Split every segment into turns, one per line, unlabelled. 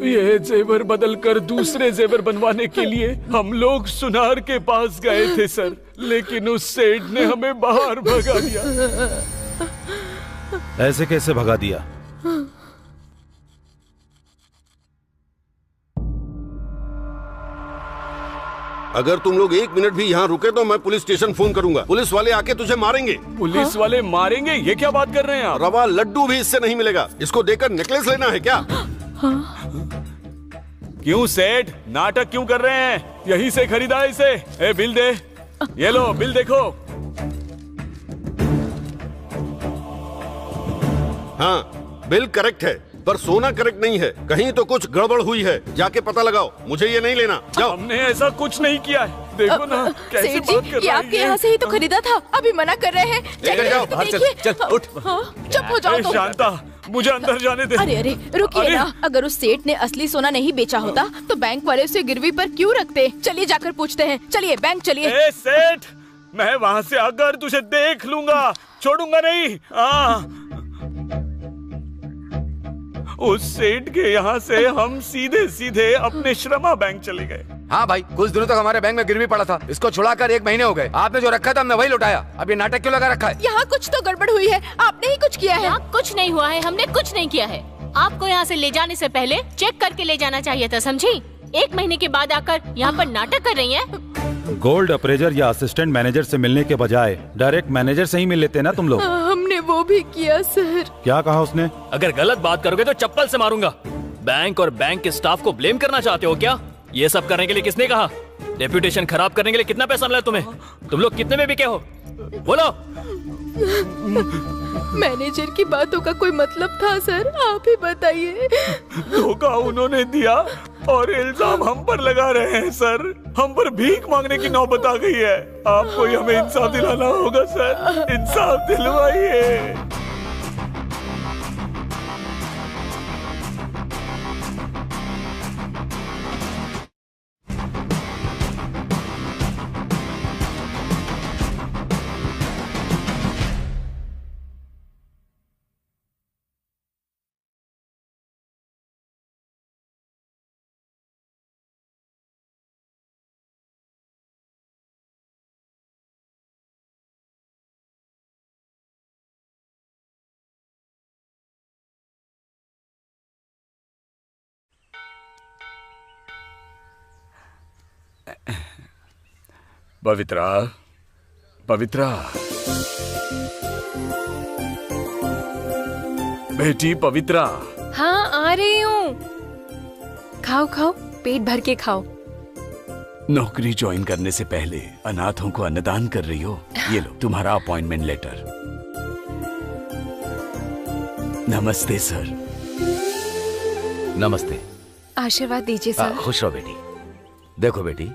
ये जेवर बदल कर दूसरे जेवर बनवाने के लिए हम लोग सुनार के पास गए थे सर, लेकिन उस सेठ ने हमें बाहर भगा दिया।
ऐसे कैसे भगा दिया?
अगर तुम लोग 1 मिनट भी यहाँ रुके तो मैं पुलिस स्टेशन फोन करूंगा। पुलिस वाले आके तुझे मारेंगे।
पुलिस वाले मारेंगे? ये क्या बात कर रहे हैं आप?
रवा लड्डू भी इससे नहीं मिलेगा। इसको देकर नेकलेस लेना है क्या?
क्यों सेठ, नाटक क्यों कर रहे हैं? यहीं से खरीदा है इसे। ए, बिल दे। ये लो बिल देखो।
हाँ, बिल करेक्ट है पर सोना करेक्ट नहीं है। कहीं तो कुछ गड़बड़ हुई है, जाके पता लगाओ। मुझे ये नहीं लेना, जाओ।
हमने ऐसा कुछ नहीं किया है। देखो ना कैसे बात कर रही है।
ये आपके यहाँ से ही तो खरीदा था, अभी मना कर रहे हैं।
जाओ,
चल उठ। चुप हो जाओ तुम।
शांता, मुझे अंदर जाने दे।
अरे अरे रुकिए ना, अगर उस सेठ ने असली सोना नहीं बेचा होता तो बैंक वाले उसे गिरवी पर क्यों रखते? चलिए जाकर पूछते हैं। चलिए बैंक चलिए।
ए सेठ, मैं वहाँ से आकर तुझे देख लूंगा, छोड़ूंगा नहीं। उस सेठ के यहाँ से हम सीधे सीधे अपने श्रमा बैंक चले गए।
हाँ भाई, कुछ दिनों तक हमारे बैंक में गिरवी पड़ा था। इसको छुड़ाकर 1 महीने हो गए। आपने जो रखा था हमने वही लौटाया। अब ये नाटक क्यों लगा रखा है?
यहाँ कुछ तो गड़बड़ हुई है। आपने ही कुछ किया है।
यहाँ कुछ नहीं हुआ है, हमने कुछ नहीं किया है। आपको यहाँ से ले जाने से पहले चेक करके ले जाना चाहिए था, समझी? 1 महीने के बाद आकर यहाँ पर नाटक कर रही हैं।
गोल्ड अप्रेजर या असिस्टेंट मैनेजर से मिलने के बजाय डायरेक्ट मैनेजर से ही मिल लेते ना तुम लोग।
हमने वो भी किया सर।
क्या कहा उसने?
अगर गलत बात करोगे तो चप्पल से मारूंगा। बैंक और बैंक के स्टाफ को ब्लेम करना चाहते हो क्या? ये सब करने के लिए किसने कहा? रेप्यूटेशन खराब करने के लिए कितना पैसा मिला तुम्हें? तुम लोग कितने में बिके हो? बोलो।
मैनेजर की बातों का कोई मतलब था सर? आप ही बताइए।
धोखा उन्होंने दिया और इल्जाम हम पर लगा रहे हैं सर। हम पर भीख मांगने की नौबत आ गई है। आपको ही हमें इंसाफ दिलाना होगा सर। इंसाफ दिलवाइए। पवित्रा, पवित्रा, बेटी पवित्रा।
हाँ आ रही हूँ। खाओ खाओ, पेट भर के खाओ।
नौकरी ज्वाइन करने से पहले अनाथों को अन्नदान कर रही हो। ये लो तुम्हारा अपॉइंटमेंट लेटर। नमस्ते सर।
नमस्ते।
आशीर्वाद दीजिए सर।
खुश रहो बेटी। देखो बेटी,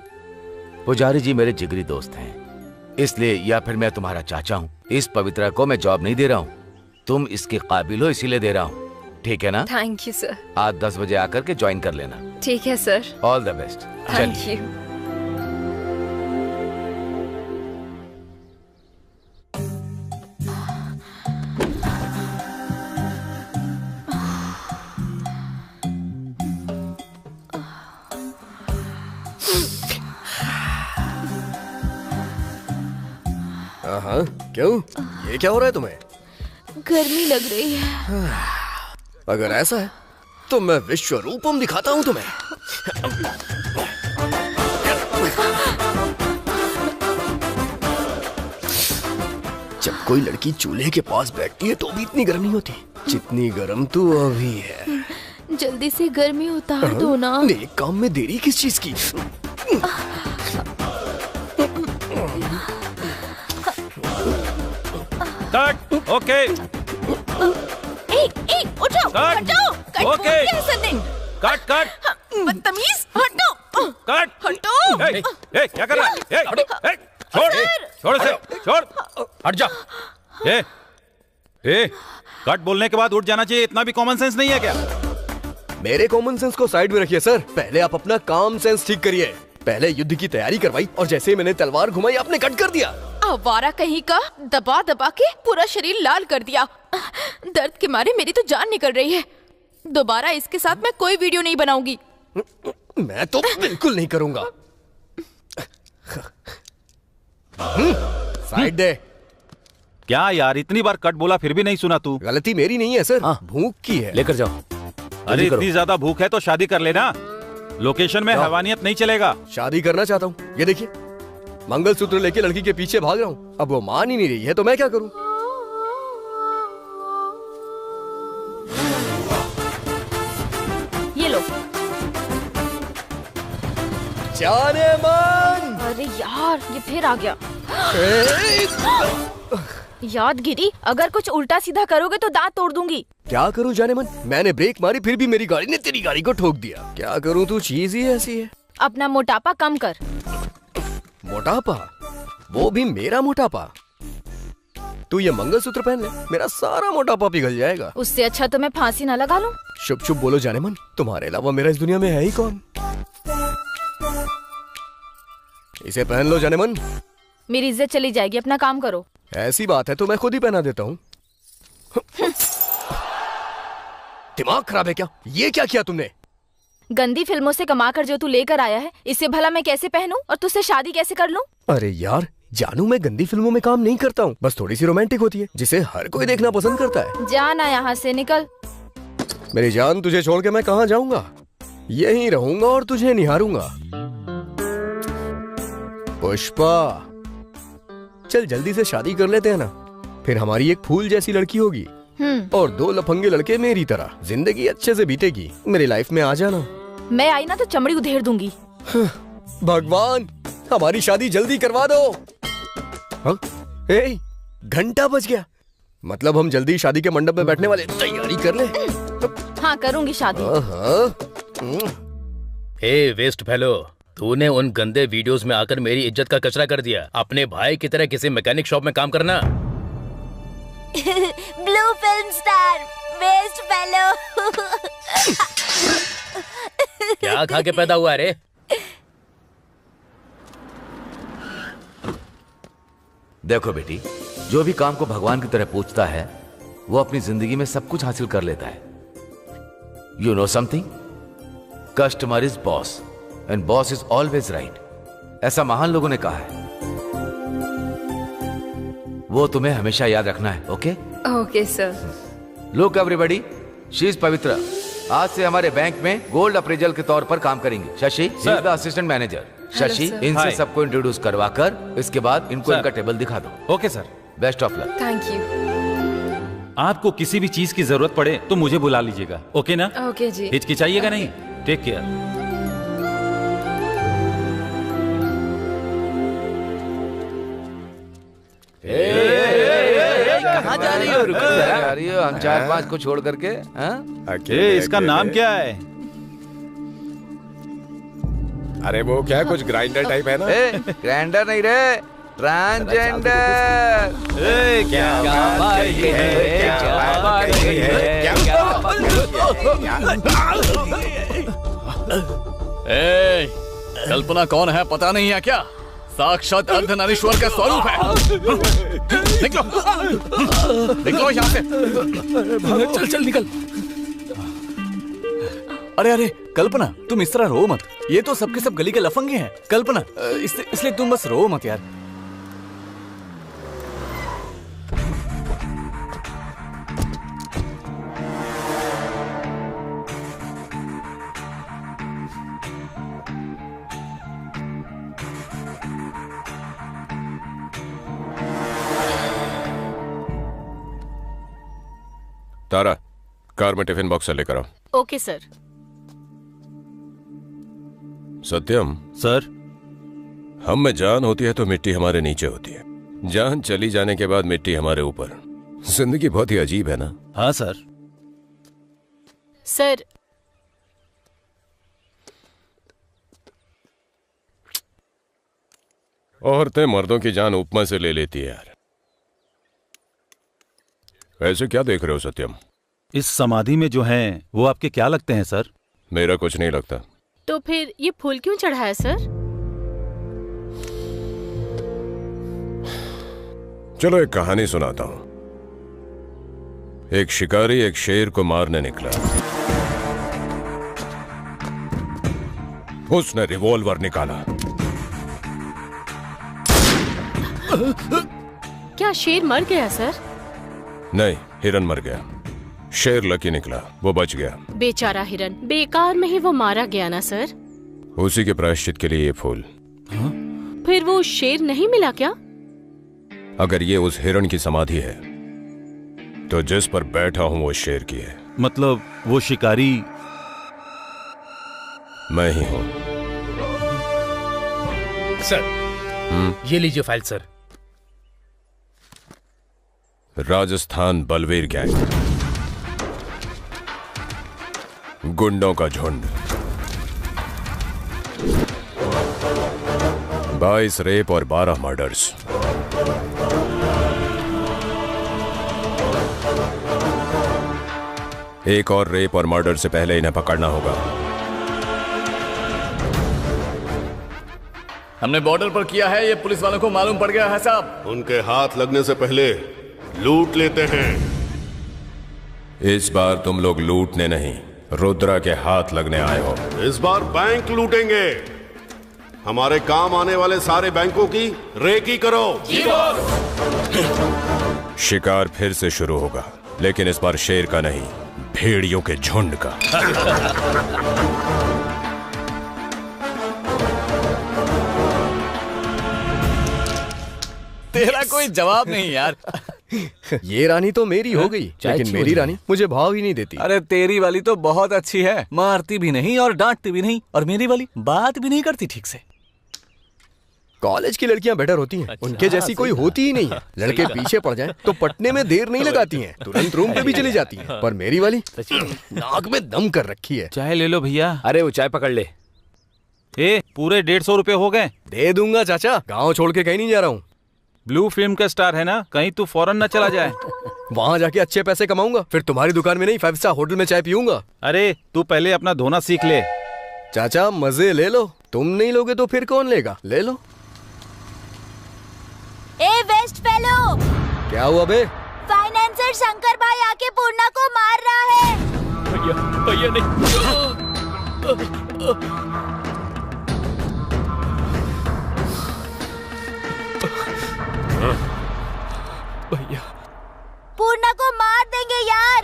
पुजारी जी मेरे जिगरी दोस्त हैं, इसलिए या फिर मैं तुम्हारा चाचा हूँ। इस पवित्रा को मैं जॉब नहीं दे रहा हूँ, तुम इसके काबिल हो इसीलिए दे रहा हूँ। ठीक है ना?
Thank you sir.
आज 10 बजे आकर के ज्वाइन कर लेना।
ठीक है sir.
All the best.
Thank you.
हाँ, क्यों? ये क्या हो रहा है तुम्हें?
गर्मी लग रही है।
अगर ऐसा है तो मैं विश्व रूपम दिखाता हूँ तुम्हें। जब कोई लड़की चूल्हे के पास बैठती है तो भी इतनी गर्म नहीं होती जितनी गर्म तू अभी है।
जल्दी से गर्मी उतार दो ना।
एक काम में देरी किस चीज की?
कट। ओके।
उठ जाओ।
कट।
हट जाओ। कट।
ओके। Cut cut.
बदतमीज, हटो।
कट।
हटो।
ए, क्या कर रहा है? छोड़, छोड़ इसे, छोड़, हट जा। कट बोलने के बाद उठ जाना चाहिए, इतना भी कॉमन सेंस नहीं है क्या?
मेरे कॉमन सेंस को साइड में रखिए सर, पहले आप अपना काम सेंस ठीक करिए। पहले युद्ध की तैयारी करवाई और जैसे ही मैंने तलवार घुमाई आपने कट कर दिया।
आवारा कहीं का, दबा दबा के पूरा शरीर लाल कर दिया। दर्द के मारे मेरी तो जान निकल रही है। दोबारा इसके साथ मैं कोई वीडियो नहीं बनाऊंगी।
मैं तो बिल्कुल नहीं करूंगा। साइड दे।
क्या यार, इतनी बार कट बोला फिर भी नहीं सुना तू?
गलती मेरी नहीं है सर, भूख की है।
लेकर जाओ।
अरे इतनी ज्यादा भूख है तो शादी कर लेना। लोकेशन में हैवानियत नहीं चलेगा।
शादी करना चाहता हूँ। ये देखिए, मंगलसूत्र लेके लड़की के पीछे भाग रहा हूँ। अब वो मान ही नहीं रही है तो मैं क्या करूँ?
ये लो।
जाने मन।
अरे यार, ये फिर आ गया। यादगिरी, अगर कुछ उल्टा सीधा करोगे तो दांत तोड़ दूंगी।
क्या करूं जाने मन? मैंने ब्रेक मारी फिर भी मेरी गाड़ी ने तेरी गाड़ी को ठोक दिया। क्या करूं, तू चीज ही ऐसी है।
अपना मोटापा कम कर।
मोटापा? वो भी मेरा मोटापा? तू ये मंगलसूत्र पहन ले, मेरा सारा मोटापा पिघल जाएगा।
उससे अच्छा तो मैं फांसी न लगा लूं।
शुभ शुभ बोलो जाने मन, तुम्हारे अलावा मेरा इस दुनिया में है ही कौन? इसे पहन लो जाने मन।
मेरी इज्जत चली जाएगी, अपना काम करो।
ऐसी बात है तो मैं खुद ही पहना देता हूँ। दिमाग खराब है क्या? ये क्या किया तुमने?
गंदी फिल्मों से कमाकर जो तू लेकर आया है, इसे भला मैं कैसे पहनूं और तुझसे शादी कैसे कर लूं?
अरे यार जानू, मैं गंदी फिल्मों में काम नहीं करता हूँ, बस थोड़ी सी रोमांटिक होती है जिसे हर कोई देखना पसंद करता है।
जाना यहाँ से, निकल।
मेरी जान, तुझे छोड़ के मैं कहाँ जाऊंगा? यहीं रहूंगा और तुझे निहारूंगा। पुष्पा, चल जल्दी से शादी कर लेते हैं ना, फिर हमारी एक फूल जैसी लड़की होगी और 2 लफंगे लड़के मेरी तरह। जिंदगी अच्छे से बीतेगी। मेरी लाइफ में आ जाना।
मैं आई ना तो चमड़ी उधेड़ दूंगी।
भगवान, हमारी शादी जल्दी करवा दो। हाँ? ए, घंटा बज गया। मतलब हम जल्दी शादी के मंडप में बैठने वाले। तैयारी कर ले।
हाँ, करूंगी शादी।
ए वेस्ट फेलो, तूने उन गंदे वीडियोस में आकर मेरी इज्जत का कचरा कर दिया। अपने भाई की तरह किसी मैकेनिक शॉप में काम करना।
Blue film star, waste fellow.
क्या खा के पैदा हुआ रे?
देखो बेटी, जो भी काम को भगवान की तरह पूछता है वो अपनी जिंदगी में सब कुछ हासिल कर लेता है। You know something, customer is boss and boss is always right. ऐसा महान लोगों ने कहा है, वो तुम्हें हमेशा याद रखना है। Okay
okay sir.
Look everybody, she is Pavitra आज से हमारे बैंक में गोल्ड अप्रेजल के तौर पर काम करेंगी। Shashi, he is the assistant manager. Shashi, इनसे सबको इंट्रोड्यूस करवा कर इसके बाद इनको इनका टेबल दिखा दो।
Okay sir.
Best of luck.
Thank you.
आपको किसी भी चीज की जरूरत पड़े तो मुझे बुला लीजिएगा। ओके ना?
ओके जी।
हिचकिचाइएगा नहीं। Take care.
कहाँ जा रही हो? रुको जा रही हो? हम 4-5 को छोड़ करके।
इसका नाम क्या है?
अरे वो क्या, कुछ ग्राइंडर टाइप है ना?
ग्राइंडर नहीं रे, ट्रांसजेंडर।
कल्पना कौन है पता नहीं है क्या? साक्षात अर्धनारीश्वर का स्वरूप है। निकलो, निकलो यहाँ से।
चल चल निकल। अरे अरे कल्पना, तुम इस तरह रो मत। ये तो सबके सब गली के लफंगे हैं कल्पना, इसलिए तुम बस रो मत यार।
तारा, कार में टिफिन बॉक्स लेकर आओ।
Okay sir.
सत्यम
सर,
हम में जान होती है तो मिट्टी हमारे नीचे होती है, जान चली जाने के बाद मिट्टी हमारे ऊपर। जिंदगी बहुत ही अजीब है ना?
हाँ सर।
सर,
औरतें मर्दों की जान उपमा से ले लेती है यार। वैसे क्या देख रहे हो सत्यम?
इस समाधि में जो हैं वो आपके क्या लगते हैं सर?
मेरा कुछ नहीं लगता।
तो फिर ये फूल क्यों चढ़ाया सर?
चलो एक कहानी सुनाता हूं। एक शिकारी एक शेर को मारने निकला। उसने रिवॉल्वर निकाला।
क्या शेर मर गया सर?
नहीं, हिरन मर गया। शेर लकी निकला, वो बच गया।
बेचारा हिरन, बेकार में ही वो मारा गया ना सर।
उसी के प्रायश्चित के लिए ये फूल।
फिर वो शेर नहीं मिला क्या?
अगर ये उस हिरन की समाधि है तो जिस पर बैठा हूं वो शेर की है।
मतलब वो शिकारी
मैं ही हूं।
सर ये लीजिए file sir.
Rajasthan Balvir gang, गुंडों का झुंड, 22 रेप और 12 मर्डर्स। एक और रेप और मर्डर से पहले इन्हें पकड़ना होगा।
हमने बॉर्डर पर किया है, ये पुलिस वालों को मालूम पड़ गया है साहब।
उनके हाथ लगने से पहले लूट लेते हैं।
इस बार तुम लोग लूटने नहीं, रुद्रा के हाथ लगने आए हो।
इस बार बैंक लूटेंगे। हमारे काम आने वाले सारे बैंकों की रेकी करो।
जी बॉस।
शिकार फिर से शुरू होगा, लेकिन इस बार शेर का नहीं, भेड़ियों के झुंड का।
तेरा कोई जवाब नहीं यार।
ये रानी तो मेरी हो गई, लेकिन मेरी रानी मुझे भाव ही नहीं देती।
अरे तेरी वाली तो बहुत अच्छी है, मारती भी नहीं और डांटती भी नहीं, और मेरी वाली बात भी नहीं करती ठीक से।
कॉलेज की लड़कियां बेटर होती हैं। उनके जैसी कोई होती ही नहीं है। लड़के पीछे पड़ जाएं तो पटने में देर नहीं लगाती हैं, तुरंत रूम पे भी चली जाती हैं। पर मेरी वाली नाक में दम कर रखी है।
चाय ले लो भैया।
अरे वो चाय पकड़ ले।
ए पूरे 150 रुपए हो गए।
दे दूंगा चाचा, गाँव छोड़ के कहीं नहीं जा रहा हूँ।
ब्लू फिल्म का स्टार है ना, कहीं तू फौरन न चला जाए।
वहाँ जाके अच्छे पैसे कमाऊंगा, फिर तुम्हारी दुकान में नहीं 5 स्टार होटल में चाय पीऊंगा।
अरे तू पहले अपना धोना सीख ले।
चाचा मजे ले लो, तुम नहीं लोगे तो फिर कौन लेगा, ले लो।
ए वेस्ट फेलो,
क्या हुआ बे?
फाइनेंसर शंकर भाई आके पूर्णा को मार रहा है।
भैया नहीं। भैया
पूर्णा को मार देंगे यार।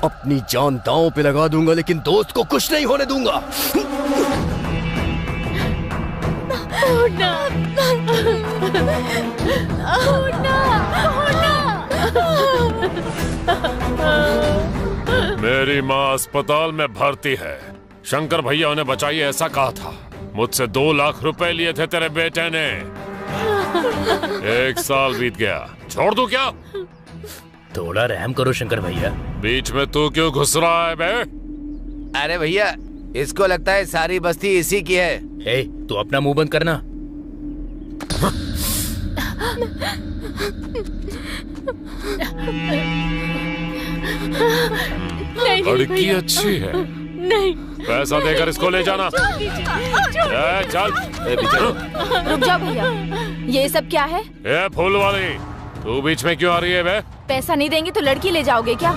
अपनी जान दांव पे लगा दूंगा, लेकिन दोस्त को कुछ नहीं होने दूंगा।
पूर्णा,
मेरी माँ अस्पताल में भर्ती है। शंकर भैया उन्हें बचाइए ऐसा कहा था। मुझसे 2 लाख रुपए लिए थे तेरे बेटे ने। 1 साल बीत गया, छोड़ दूं क्या?
थोड़ा रहम करो शंकर भैया।
बीच में तू क्यों घुस रहा है बे?
अरे भैया, इसको लगता है सारी बस्ती इसी की है।
ए, तू अपना मुंह बंद करना।
लड़की अच्छी है।
नहीं,
पैसा देकर इसको ले जाना। चल।
रुक जाओ भैया, ये सब क्या है?
ए फूल वाली, तू बीच में क्यों आ रही है बे?
पैसा नहीं देंगे तो लड़की ले जाओगे क्या?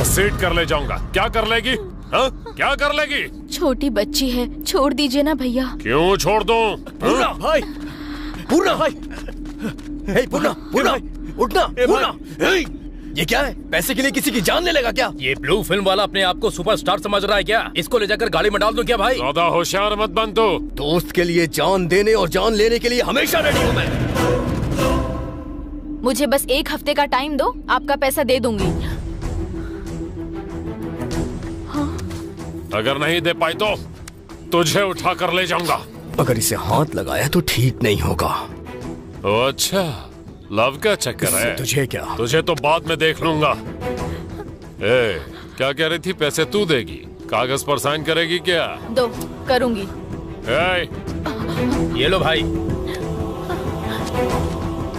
सीट कर ले जाऊंगा। क्या कर लेगी? हा? क्या कर लेगी?
छोटी बच्ची है, छोड़ दीजिए ना भैया।
क्यों छोड़ दूं?
पूर्णा भाई, पूर्णा भाई, पूर्णा, पूर्णा, उठना, पूर्णा। ये क्या है? पैसे के लिए किसी की जान ले लेगा क्या?
ये ब्लू फिल्म वाला अपने आप को सुपरस्टार समझ रहा है क्या? इसको ले जाकर गाड़ी में डाल दूं क्या भाई?
ज्यादा होशियार मत बन तू।
दोस्त के लिए जान देने और जान लेने के लिए हमेशा रेडी हूँ मैं।
मुझे बस 1 हफ्ते का टाइम दो, आपका पैसा दे दूंगी।
अगर नहीं दे पाई तो तुझे उठा कर ले जाऊंगा।
अगर इसे हाथ लगाया तो ठीक नहीं होगा।
अच्छा, लव का चक्कर है
तुझे? क्या
तुझे तो बाद में देख लूंगा। ए, क्या कह रही थी? पैसे तू देगी, कागज पर साइन करेगी क्या?
दो, करूंगी।
ए,
ये लो भाई,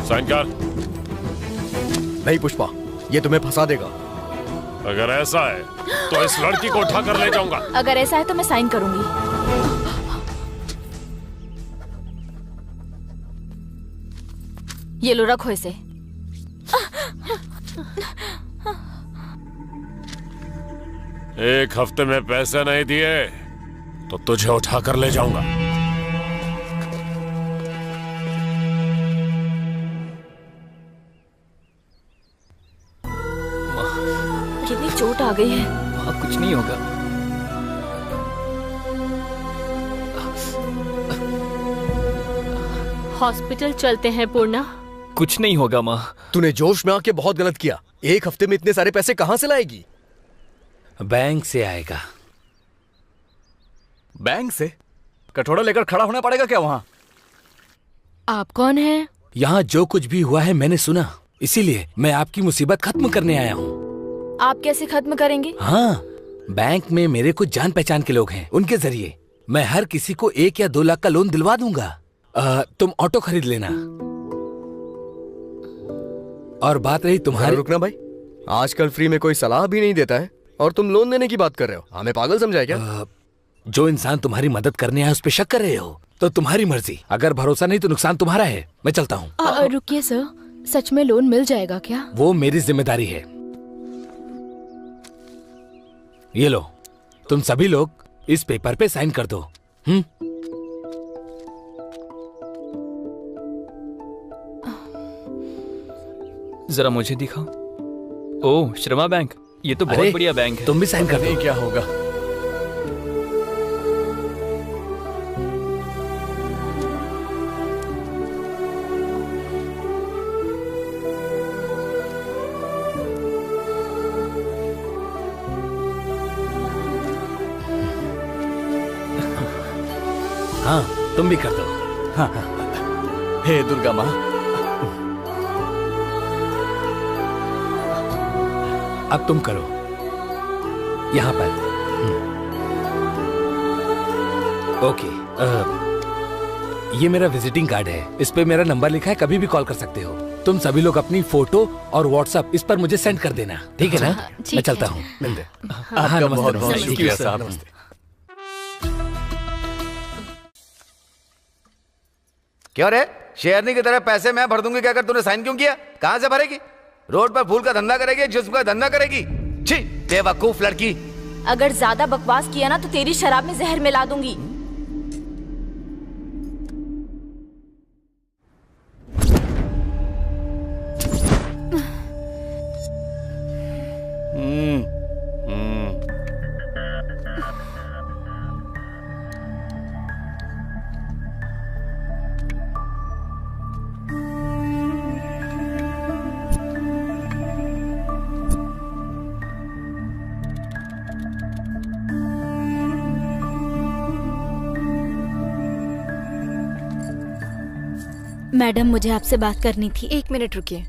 साइन कर।
नहीं पुष्पा, ये तुम्हें फंसा देगा।
अगर ऐसा है तो इस लड़की को उठा कर ले जाऊंगा।
अगर ऐसा है तो मैं साइन करूंगी। ये लो, रखो इसे।
एक हफ्ते में पैसे नहीं दिए तो तुझे उठाकर ले जाऊंगा।
कितनी चोट आ गई है।
हाँ, कुछ नहीं होगा।
हॉस्पिटल चलते हैं पूर्णा।
कुछ नहीं होगा माँ।
तूने जोश में आके बहुत गलत किया। एक हफ्ते में इतने सारे पैसे कहाँ से लाएगी?
बैंक से आएगा। बैंक से? कटोरा लेकर खड़ा होना पड़ेगा क्या वहाँ?
आप कौन हैं?
यहाँ जो कुछ भी हुआ है मैंने सुना, इसीलिए मैं आपकी मुसीबत खत्म करने आया हूँ।
आप कैसे खत्म करेंगे?
हाँ, बैंक में मेरे कुछ जान पहचान के लोग हैं, उनके जरिए मैं हर किसी को 1 या 2 लाख का लोन दिलवा दूंगा। तुम ऑटो खरीद लेना। और बात रही तुम्हारी।
रुकना भाई, आजकल फ्री में कोई सलाह भी नहीं देता है और तुम लोन देने की बात कर रहे हो। हमें पागल समझाए क्या?
जो इंसान तुम्हारी मदद करने आया उस पे शक कर रहे हो तो तुम्हारी मर्जी। अगर भरोसा नहीं तो नुकसान तुम्हारा है। मैं चलता हूँ।
रुकिए सर, सच में लोन मिल जाएगा क्या?
वो मेरी जिम्मेदारी है। ये लो, तुम सभी लोग इस पेपर पे साइन कर दो।
जरा मुझे दिखाओ। ओह, श्रमा बैंक, ये तो बहुत बढ़िया बैंक है।
तुम भी साइन कर दो।
क्या होगा?
हाँ, तुम भी कर दो। हाँ।
हे दुर्गा माँ,
अब तुम करो यहाँ पर। ओके, ये मेरा विजिटिंग कार्ड है। इस पे मेरा नंबर लिखा है, कभी भी कॉल कर सकते हो। तुम सभी लोग अपनी फोटो और व्हाट्सएप इस पर मुझे सेंड कर देना, ठीक है ना? मैं चलता हूँ।
आपका बहुत बहुत शुक्रिया साहब।
क्यों रे, शेरनी की तरह पैसे मैं भर दूंगी, क्या कर तूने साइन क्यों किया? कहाँ से भरेगी? रोड पर फूल का धंधा करेगी, जिस्म का धंधा करेगी? छी, बेवकूफ लड़की।
अगर ज्यादा बकवास किया ना तो तेरी शराब में जहर मिला दूंगी। मैडम, मुझे आपसे बात करनी थी।
1 मिनट रुकिए।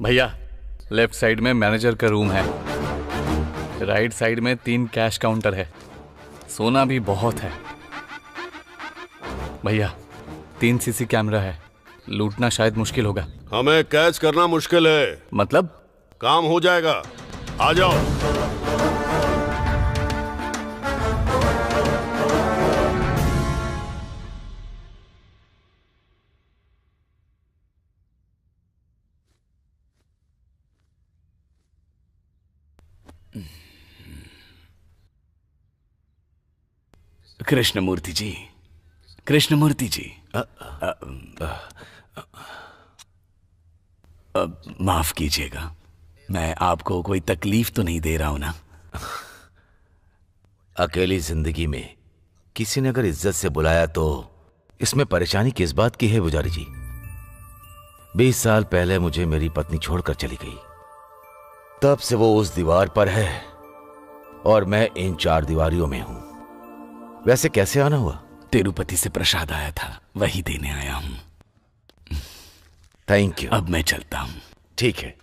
भैया, लेफ्ट साइड में मैनेजर का रूम है, राइट साइड में 3 कैश काउंटर है। सोना भी बहुत है। भैया, 3 सीसी कैमरा है, लूटना शायद मुश्किल होगा।
हमें कैच करना मुश्किल है।
मतलब?
काम हो जाएगा, आ जाओ।
कृष्णमूर्ति जी, कृष्णमूर्ति जी, माफ कीजिएगा, मैं आपको कोई तकलीफ तो नहीं दे रहा हूं ना?
अकेली जिंदगी में किसी ने अगर इज्जत से बुलाया तो इसमें परेशानी किस बात की है पुजारी जी? 20 साल पहले मुझे मेरी पत्नी छोड़कर चली गई, तब से वो उस दीवार पर है और मैं इन 4 दीवारियों में हूं। वैसे कैसे आना हुआ?
तिरुपति से प्रसाद आया था, वही देने आया हूं।
Thank you.
अब मैं चलता हूं।
ठीक है।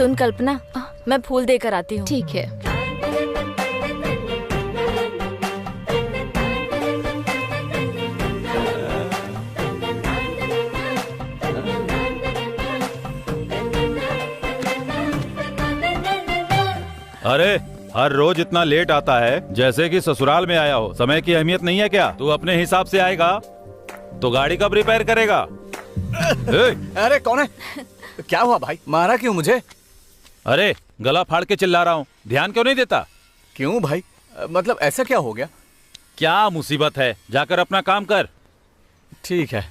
सुन कल्पना, मैं फूल देकर आती हूँ।
ठीक है।
अरे हर रोज इतना लेट आता है जैसे कि ससुराल में आया हो। समय की अहमियत नहीं है क्या? तू अपने हिसाब से आएगा तो गाड़ी कब रिपेयर करेगा?
अरे कौन है? क्या हुआ भाई, मारा क्यों मुझे?
अरे गला फाड़ के चिल्ला रहा हूँ, ध्यान क्यों नहीं देता?
क्यों भाई, मतलब ऐसा क्या हो गया?
क्या मुसीबत है, जाकर अपना काम कर।
ठीक है।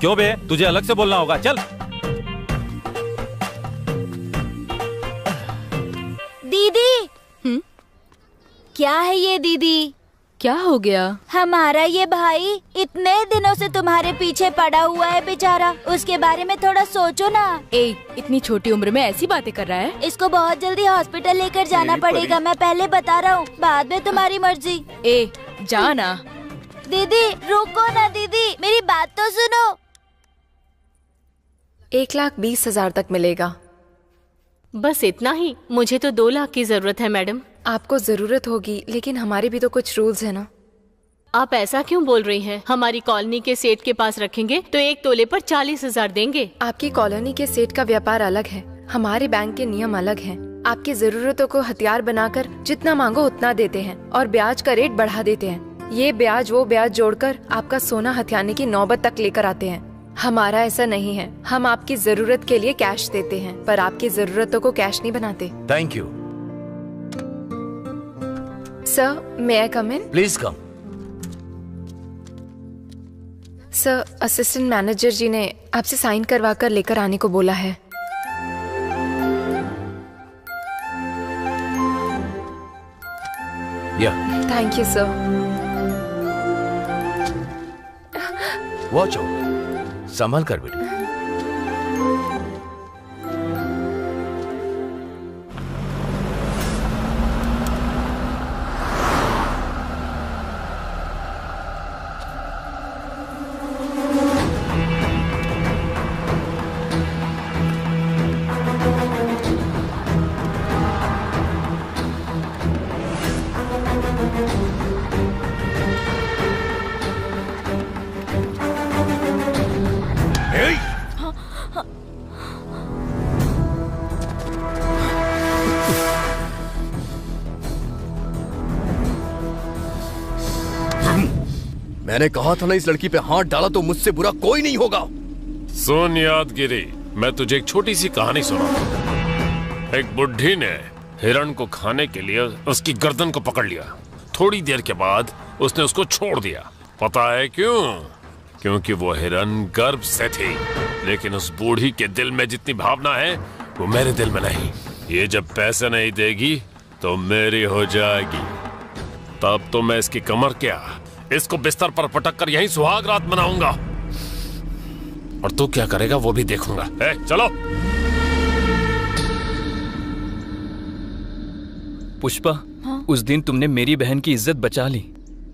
क्यों बे, तुझे अलग से बोलना होगा, चल।
दीदी। क्या है ये दीदी?
क्या हो गया?
हमारा ये भाई इतने दिनों से तुम्हारे पीछे पड़ा हुआ है बेचारा, उसके बारे में थोड़ा सोचो ना।
इतनी छोटी उम्र में ऐसी बातें कर रहा है?
इसको बहुत जल्दी हॉस्पिटल लेकर जाना पड़ेगा, मैं पहले बता रहा हूँ, बाद में तुम्हारी मर्जी।
जा ना।
दीदी रुको ना दीदी, मेरी बात तो सुनो।
1,20,000 तक मिलेगा।
बस इतना ही? मुझे तो 2 लाख की जरूरत है मैडम।
आपको जरूरत होगी, लेकिन हमारे भी तो कुछ रूल्स है ना।
आप ऐसा क्यों बोल रही हैं? हमारी कॉलोनी के सेठ के पास रखेंगे तो 1 तोले पर 40,000 देंगे।
आपकी कॉलोनी के सेठ का व्यापार अलग है, हमारे बैंक के नियम अलग हैं। आपकी जरूरतों को हथियार बनाकर जितना मांगो उतना देते हैं और ब्याज का रेट बढ़ा देते हैं। ये ब्याज वो ब्याज जोड़कर आपका सोना हथियाने की नौबत तक लेकर आते हैं। हमारा ऐसा नहीं है, हम आपकी जरूरत के लिए कैश देते हैं पर आपकी जरूरतों को कैश नहीं बनाते।
Thank you.
Sir, may I come in?
Please come.
Sir, assistant manager ji ने आपसे साइन करवा कर लेकर आने को बोला है। Thank you sir.
Watch out, संभल कर बेटा।
मैंने कहा था ना, इस लड़की पे हाथ डाला तो मुझसे बुरा कोई नहीं होगा।
सुन यादगिरी, मैं तुझे एक छोटी सी कहानी सुनाता। एक बुढ़ी ने हिरण को खाने के लिए उसकी गर्दन को पकड़ लिया। थोड़ी देर के बाद उसने उसको छोड़ दिया। पता है क्यों? क्योंकि वो हिरण गर्भ से थी। लेकिन उस बूढ़ी के दिल में जितनी भावना है वो मेरे दिल में नहीं। ये जब पैसे नहीं देगी तो मेरी हो जाएगी। तब तो मैं इसकी कमर क्या, इसको बिस्तर पर पटक कर यहीं सुहाग रात मनाऊंगा। और तू क्या करेगा वो भी देखूंगा। चलो।
पुष्पा, उस दिन तुमने मेरी बहन की इज्जत बचा ली,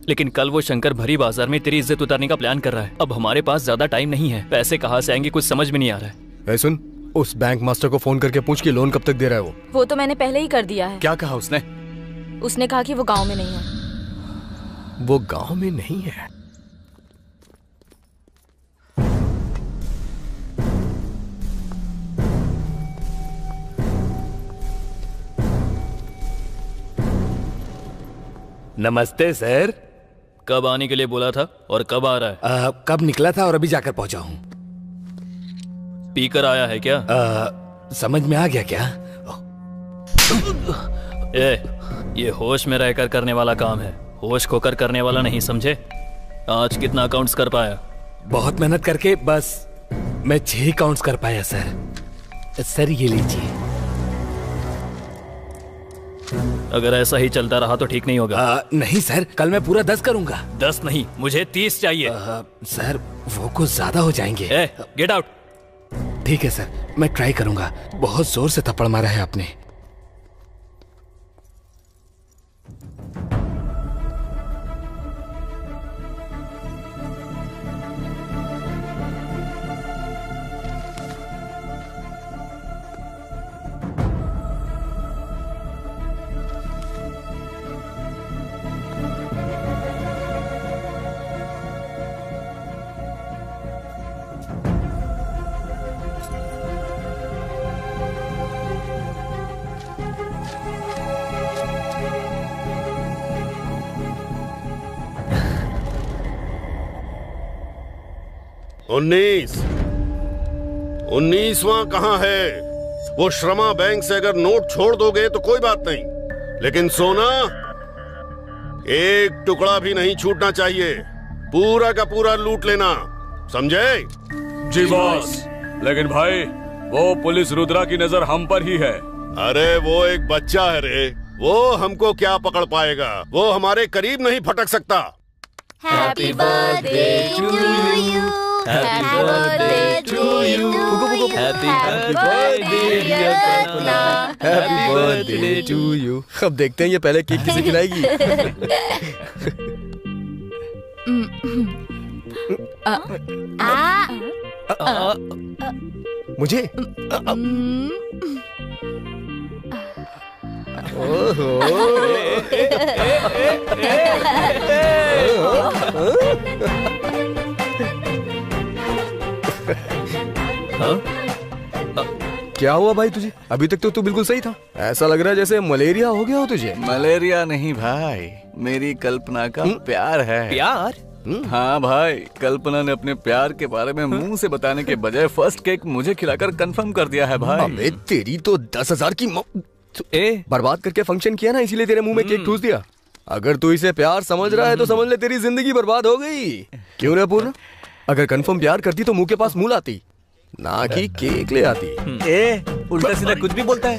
लेकिन कल वो शंकर भरी बाजार में तेरी इज्जत उतारने का प्लान कर रहा है। अब हमारे पास ज्यादा टाइम नहीं है, पैसे कहाँ से आएंगे कुछ समझ में नहीं आ रहा है।
सुन, उस बैंक मास्टर को फोन करके पूछ कि लोन कब तक दे रहा है
वो तो मैंने पहले ही कर दिया है।
क्या कहा उसने?
उसने कहा कि वो गांव में नहीं है।
वो गांव में नहीं है?
नमस्ते सर।
कब आने के लिए बोला था और कब आ रहा है?
कब निकला था और अभी जाकर पहुंचा हूं।
पीकर आया है क्या?
समझ में आ गया क्या?
ये होश में रहकर करने वाला काम है, होश खोकर करने वाला नहीं, समझे? आज कितना अकाउंट्स कर पाया?
बहुत मेहनत करके बस मैं 6 अकाउंट्स कर पाया सर। सर ये लीजिए।
अगर ऐसा ही चलता रहा तो ठीक नहीं होगा।
नहीं सर, कल मैं पूरा 10 करूंगा।
10 नहीं, मुझे 30 चाहिए।
सर वो कुछ ज्यादा हो जाएंगे।
Get out.
ठीक है सर, मैं ट्राई करूंगा। बहुत जोर से थप्पड़ मारा है आपने।
19वां कहाँ है? वो श्रमा बैंक से अगर नोट छोड़ दोगे तो कोई बात नहीं, लेकिन सोना एक टुकड़ा भी नहीं छूटना चाहिए। पूरा का पूरा लूट लेना, समझे?
जी बॉस। लेकिन भाई वो पुलिस रुद्रा की नजर हम पर ही है।
अरे वो एक बच्चा है रे, वो हमको क्या पकड़ पाएगा? वो हमारे करीब नहीं फटक सकता।
Happy birthday to you, happy birthday to you,
happy birthday to you. अब देखते हैं ये पहले केक किसे खिलाएगी। मुझे क्या हुआ भाई तुझे? अभी तक तो तू बिल्कुल सही था। ऐसा लग रहा है जैसे मलेरिया हो गया हो तुझे।
मलेरिया नहीं भाई, मेरी कल्पना का प्यार है।
प्यार?
हाँ भाई, कल्पना ने अपने प्यार के बारे में मुंह से बताने के बजाय फर्स्ट केक मुझे खिलाकर कंफर्म कर दिया है भाई।
अबे तेरी तो 10,000 की बर्बाद करके फंक्शन किया ना, इसीलिए तेरे मुंह में केक ठूस दिया। अगर तू इसे प्यार समझ रहा है तो समझ ले तेरी जिंदगी बर्बाद हो गई। क्यों रे पूर्ण? अगर कंफर्म प्यार करती तो मुंह के पास मुंह लाती, ना कि केक ले आती।
उल्टा सीधा कुछ भी बोलता है।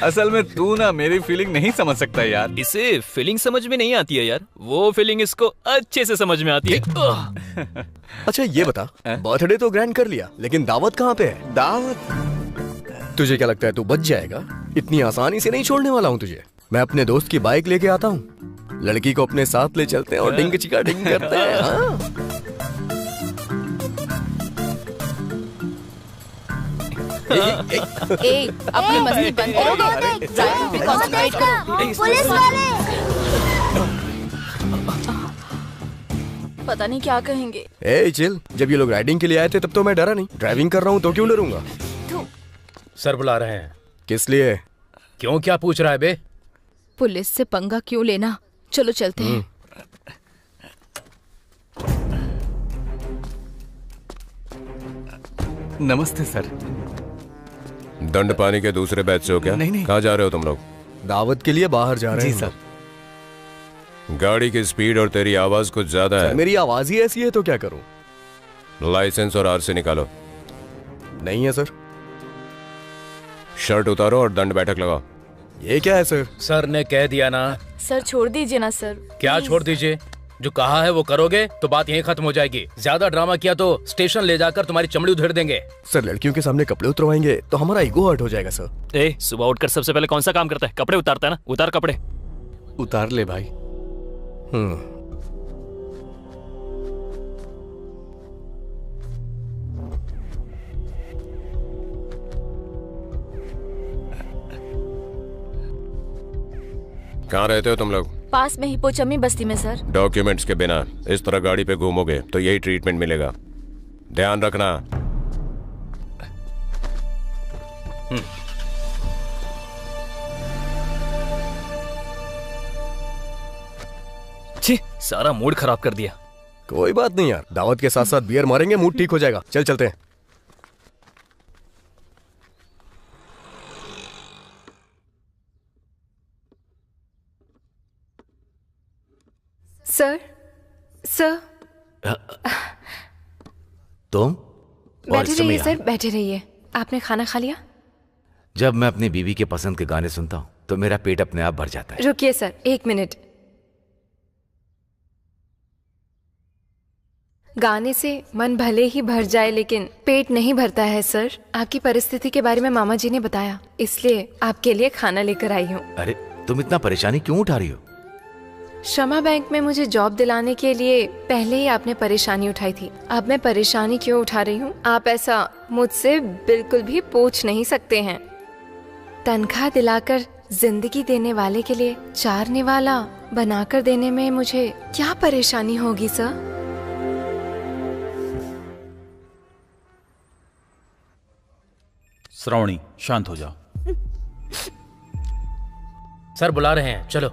असल में तू ना मेरी फीलिंग नहीं समझ सकता यार।
इसे फीलिंग समझ में नहीं आती है यार, वो फीलिंग इसको अच्छे से समझ में आती है।
अच्छा ये बता, बर्थडे तो ग्रैंड कर लिया, लेकिन दावत कहाँ पे है?
दावत?
तुझे क्या लगता है तू बच जाएगा? इतनी आसानी से नहीं छोड़ने वाला हूँ तुझे। मैं अपने दोस्त की बाइक लेके आता हूँ, लड़की को अपने साथ ले चलते हैं और डिंग चिका डिंग करते हैं। हाँ?
अपनी मस्ती बंद करोगे? ड्राइविंग पे कंसंट्रेट करो।
पुलिस वाले
पता नहीं क्या कहेंगे।
ए चिल, जब ये लोग राइडिंग के लिए आए थे तब तो मैं डरा नहीं। ड्राइविंग कर रहा हूँ तो क्यों डरूंगा?
सर बुला रहे हैं।
किस लिए?
क्यों, क्या पूछ रहा है बे?
पुलिस से पंगा क्यों लेना, चलो चलते हैं।
नमस्ते सर।
दंड पानी के दूसरे बैच से हो क्या?
नहीं।
कहाँ जा रहे हो तुम लोग?
दावत के लिए बाहर जा रहे हैं।
जी सर।
गाड़ी की स्पीड और तेरी आवाज कुछ ज्यादा है।
मेरी आवाज ही ऐसी है तो क्या करूं?
लाइसेंस और आरसी निकालो।
नहीं है सर।
शर्ट उतारो और दंड बैठक लगाओ।
ये क्या है सर?
सर ने कह दिया ना।
सर छोड़ दीजिए ना सर।
क्या छोड़ दीजिए? जो कहा है वो करोगे तो बात यहीं खत्म हो जाएगी। ज्यादा ड्रामा किया तो स्टेशन ले जाकर तुम्हारी चमड़ी उधेड़ देंगे।
सर लड़कियों के सामने कपड़े उतरवाएंगे तो हमारा ईगो हर्ट हो जाएगा सर।
सुबह उठकर सबसे पहले कौन सा काम करता है? कपड़े उतारता है ना? उतार कपड़े।
उतार ले भाई।
कहाँ रहते हो तुम लोग?
पास में ही पोचम्मी बस्ती में सर।
डॉक्यूमेंट्स के बिना इस तरह गाड़ी पे घूमोगे तो यही ट्रीटमेंट मिलेगा, ध्यान रखना।
छी, सारा मूड खराब कर दिया।
कोई बात नहीं यार, दावत के साथ साथ बियर मारेंगे, मूड ठीक हो जाएगा। चल चलते हैं।
सर सर
तुम?
बैठे रहिए सर, बैठे रहिए। आपने खाना खा लिया?
जब मैं अपनी बीवी के पसंद के गाने सुनता हूँ तो मेरा पेट अपने आप भर जाता है।
रुकिए सर, 1 मिनट। गाने से मन भले ही भर जाए लेकिन पेट नहीं भरता है सर। आपकी परिस्थिति के बारे में मामा जी ने बताया, इसलिए आपके लिए खाना लेकर आई हूँ।
अरे तुम इतना परेशानी क्यों उठा रही हो?
श्रमा बैंक में मुझे जॉब दिलाने के लिए पहले ही आपने परेशानी उठाई थी। अब मैं परेशानी क्यों उठा रही हूँ आप ऐसा मुझसे बिल्कुल भी पूछ नहीं सकते हैं। तनख्वाह दिलाकर जिंदगी देने वाले के लिए चारने वाला बनाकर देने में मुझे क्या परेशानी होगी सर?
श्रावणी शांत हो जाओ।
सर बुला रहे हैं, चलो।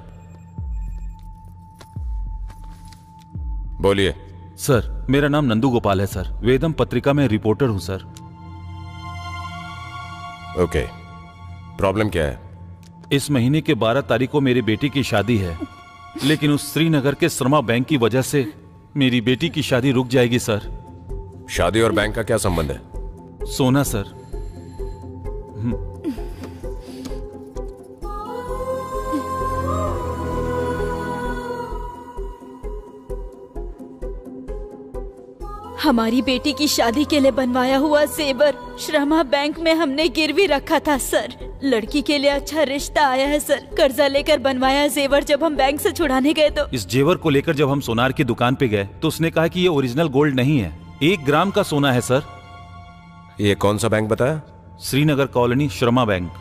बोलिए।
सर मेरा नाम नंदू गोपाल है सर। वेदम पत्रिका में रिपोर्टर हूँ सर।
ओके, प्रॉब्लम क्या है?
इस महीने के 12 तारीख को मेरी बेटी की शादी है, लेकिन उस श्रीनगर के श्रमा बैंक की वजह से मेरी बेटी की शादी रुक जाएगी सर।
शादी और बैंक का क्या संबंध है?
सोना सर।
हमारी बेटी की शादी के लिए बनवाया हुआ जेवर श्रमा बैंक में हमने गिरवी रखा था सर। लड़की के लिए अच्छा रिश्ता आया है सर। कर्जा लेकर बनवाया जेवर जब हम बैंक से छुड़ाने गए तो
इस जेवर को लेकर जब हम सोनार की दुकान पे गए तो उसने कहा कि ये ओरिजिनल गोल्ड नहीं है, 1 ग्राम का सोना है सर।
ये कौन सा बैंक बताया?
श्रीनगर कॉलोनी श्रमा बैंक।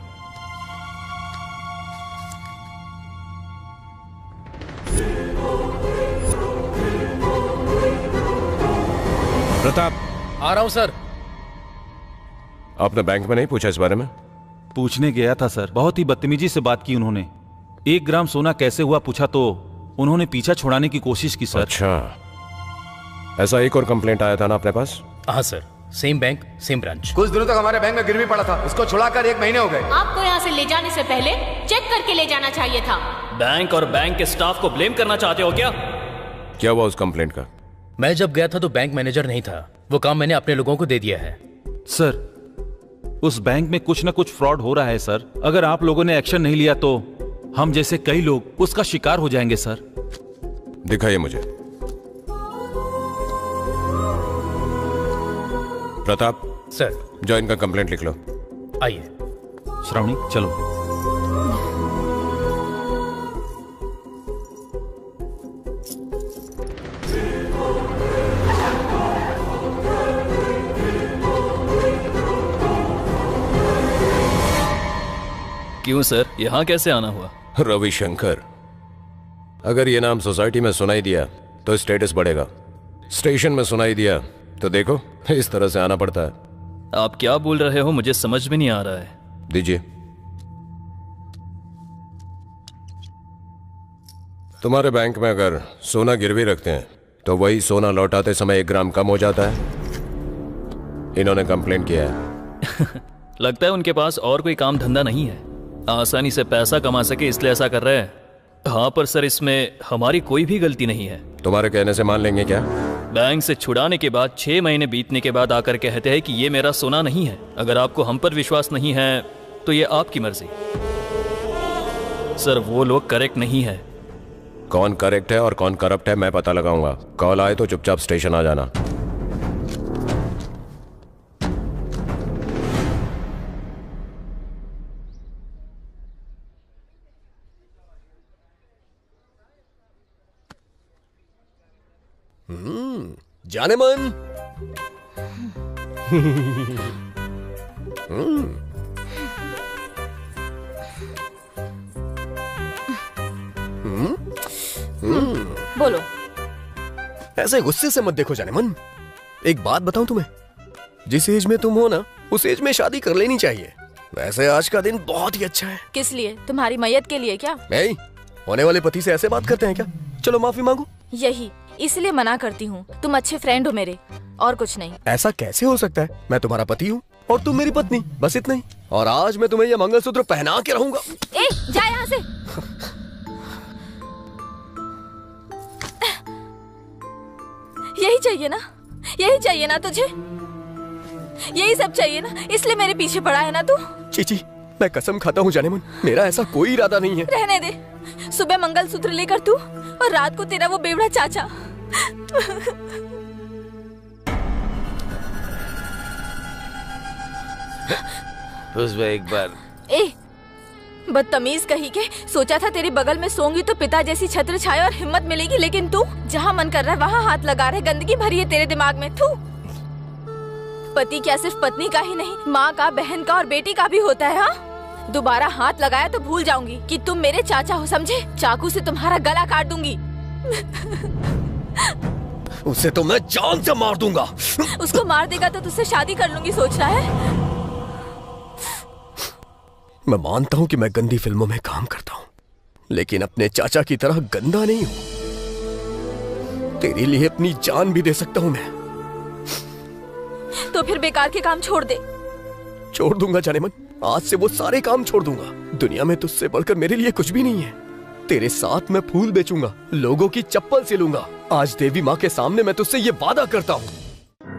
प्रताप,
आ रहा हूं सर।
आपने बैंक में नहीं पूछा इस बारे में?
पूछने गया था सर, बहुत ही बदतमीजी से बात की उन्होंने। 1 ग्राम सोना कैसे हुआ पूछा तो उन्होंने पीछा छुड़ाने की कोशिश की सर।
अच्छा, ऐसा एक और कंप्लेंट आया था ना अपने पास?
हाँ sir, same bank same branch.
कुछ दिनों तक हमारे बैंक में गिरवी पड़ा था, इसको छुड़ाकर 1 महीने हो गए।
आपको यहाँ से ले जाने से पहले चेक करके ले जाना चाहिए था।
बैंक और बैंक के स्टाफ को ब्लेम करना चाहते हो क्या?
क्या हुआ उस कंप्लेंट का?
मैं जब गया था तो बैंक मैनेजर नहीं था, वो काम मैंने अपने लोगों को दे दिया है।
सर उस बैंक में कुछ न कुछ फ्रॉड हो रहा है सर। अगर आप लोगों ने एक्शन नहीं लिया तो हम जैसे कई लोग उसका शिकार हो जाएंगे सर।
दिखाइए मुझे। प्रताप
सर,
जो इनका कंप्लेंट लिख लो।
आइए।
श्रावणी चलो।
क्यों सर, यहाँ कैसे आना हुआ?
रविशंकर, अगर ये नाम सोसाइटी में सुनाई दिया तो स्टेटस बढ़ेगा, स्टेशन में सुनाई दिया तो देखो इस तरह से आना पड़ता है।
आप क्या बोल रहे हो मुझे समझ में नहीं आ रहा है।
दीजिए। तुम्हारे बैंक में अगर सोना गिरवी रखते हैं तो वही सोना लौटाते समय 1 ग्राम कम हो जाता है। इन्होंने कंप्लेंट किया है।
लगता है उनके पास और कोई काम धंधा नहीं है, आसानी से पैसा कमा सके इसलिए ऐसा कर रहे हैं। हाँ पर सर इसमें हमारी कोई भी गलती नहीं है।
तुम्हारे कहने से मान लेंगे क्या?
बैंक से छुड़ाने के बाद 6 महीने बीतने के बाद आकर कहते हैं कि ये मेरा सोना नहीं है। अगर आपको हम पर विश्वास नहीं है तो ये आपकी मर्जी। सर वो लोग करेक्ट नहीं है।
कौन करेक्ट है और कौन करप्ट है मैं पता लगाऊंगा। कॉल आए तो चुपचाप स्टेशन आ जाना।
जाने मन।
बोलो।
ऐसे गुस्से से मत देखो जाने मन। एक बात बताऊं तुम्हें, जिस एज में तुम हो ना उस एज में शादी कर लेनी चाहिए। वैसे आज का दिन बहुत ही अच्छा है।
किस लिए? तुम्हारी मैयत के लिए क्या?
नहीं, होने वाले पति से ऐसे बात करते हैं क्या? चलो माफी मांगो।
यही इसलिए मना करती हूँ। तुम अच्छे फ्रेंड हो मेरे, और कुछ नहीं।
ऐसा कैसे हो सकता है? मैं तुम्हारा पति हूँ और तुम मेरी पत्नी, बस इतना ही। और आज मैं तुम्हें यह मंगलसूत्र पहना के रहूंगा।
ए, जा यहाँ से। यही चाहिए ना? यही चाहिए ना तुझे? यही सब चाहिए ना? इसलिए मेरे पीछे पड़ा है ना तू?
चीची, मैं कसम खाता हूँ जाने मन, मेरा ऐसा कोई इरादा नहीं है।
रहने दे। सुबह मंगलसूत्र लेकर तू और रात को तेरा वो बेवड़ा चाचा।
एक बार।
ए, बदतमीज कही के। सोचा था तेरे बगल में सोंगी तो पिता जैसी छत्र छाया और हिम्मत मिलेगी, लेकिन तू जहाँ मन कर रहा है वहाँ हाथ लगा रहा है। गंदगी भरी है तेरे दिमाग में। तू पति क्या सिर्फ पत्नी का ही नहीं, माँ का, बहन का और बेटी का भी होता है। हाँ, दोबारा हाथ लगाया तो भूल जाऊंगी कि तुम मेरे चाचा हो, समझे? चाकू से तुम्हारा गला काट दूंगी।
उसे तो मैं जान से मार दूंगा।
उसको मार देगा तो तुझसे शादी कर लूंगी, सोच रहा है?
मैं मानता हूँ कि मैं गंदी फिल्मों में काम करता हूँ, लेकिन अपने चाचा की तरह गंदा नहीं हूँ। तेरे लिए अपनी जान भी दे सकता हूँ मैं।
तो फिर बेकार के काम छोड़ दे।
छोड़ दूंगा जाने मन, आज से वो सारे काम छोड़ दूंगा। दुनिया में तुझसे बढ़कर मेरे लिए कुछ भी नहीं है। तेरे साथ मैं फूल बेचूंगा, लोगों की चप्पल सिलूंगा। आज देवी माँ के सामने मैं तुझसे ये वादा करता हूँ।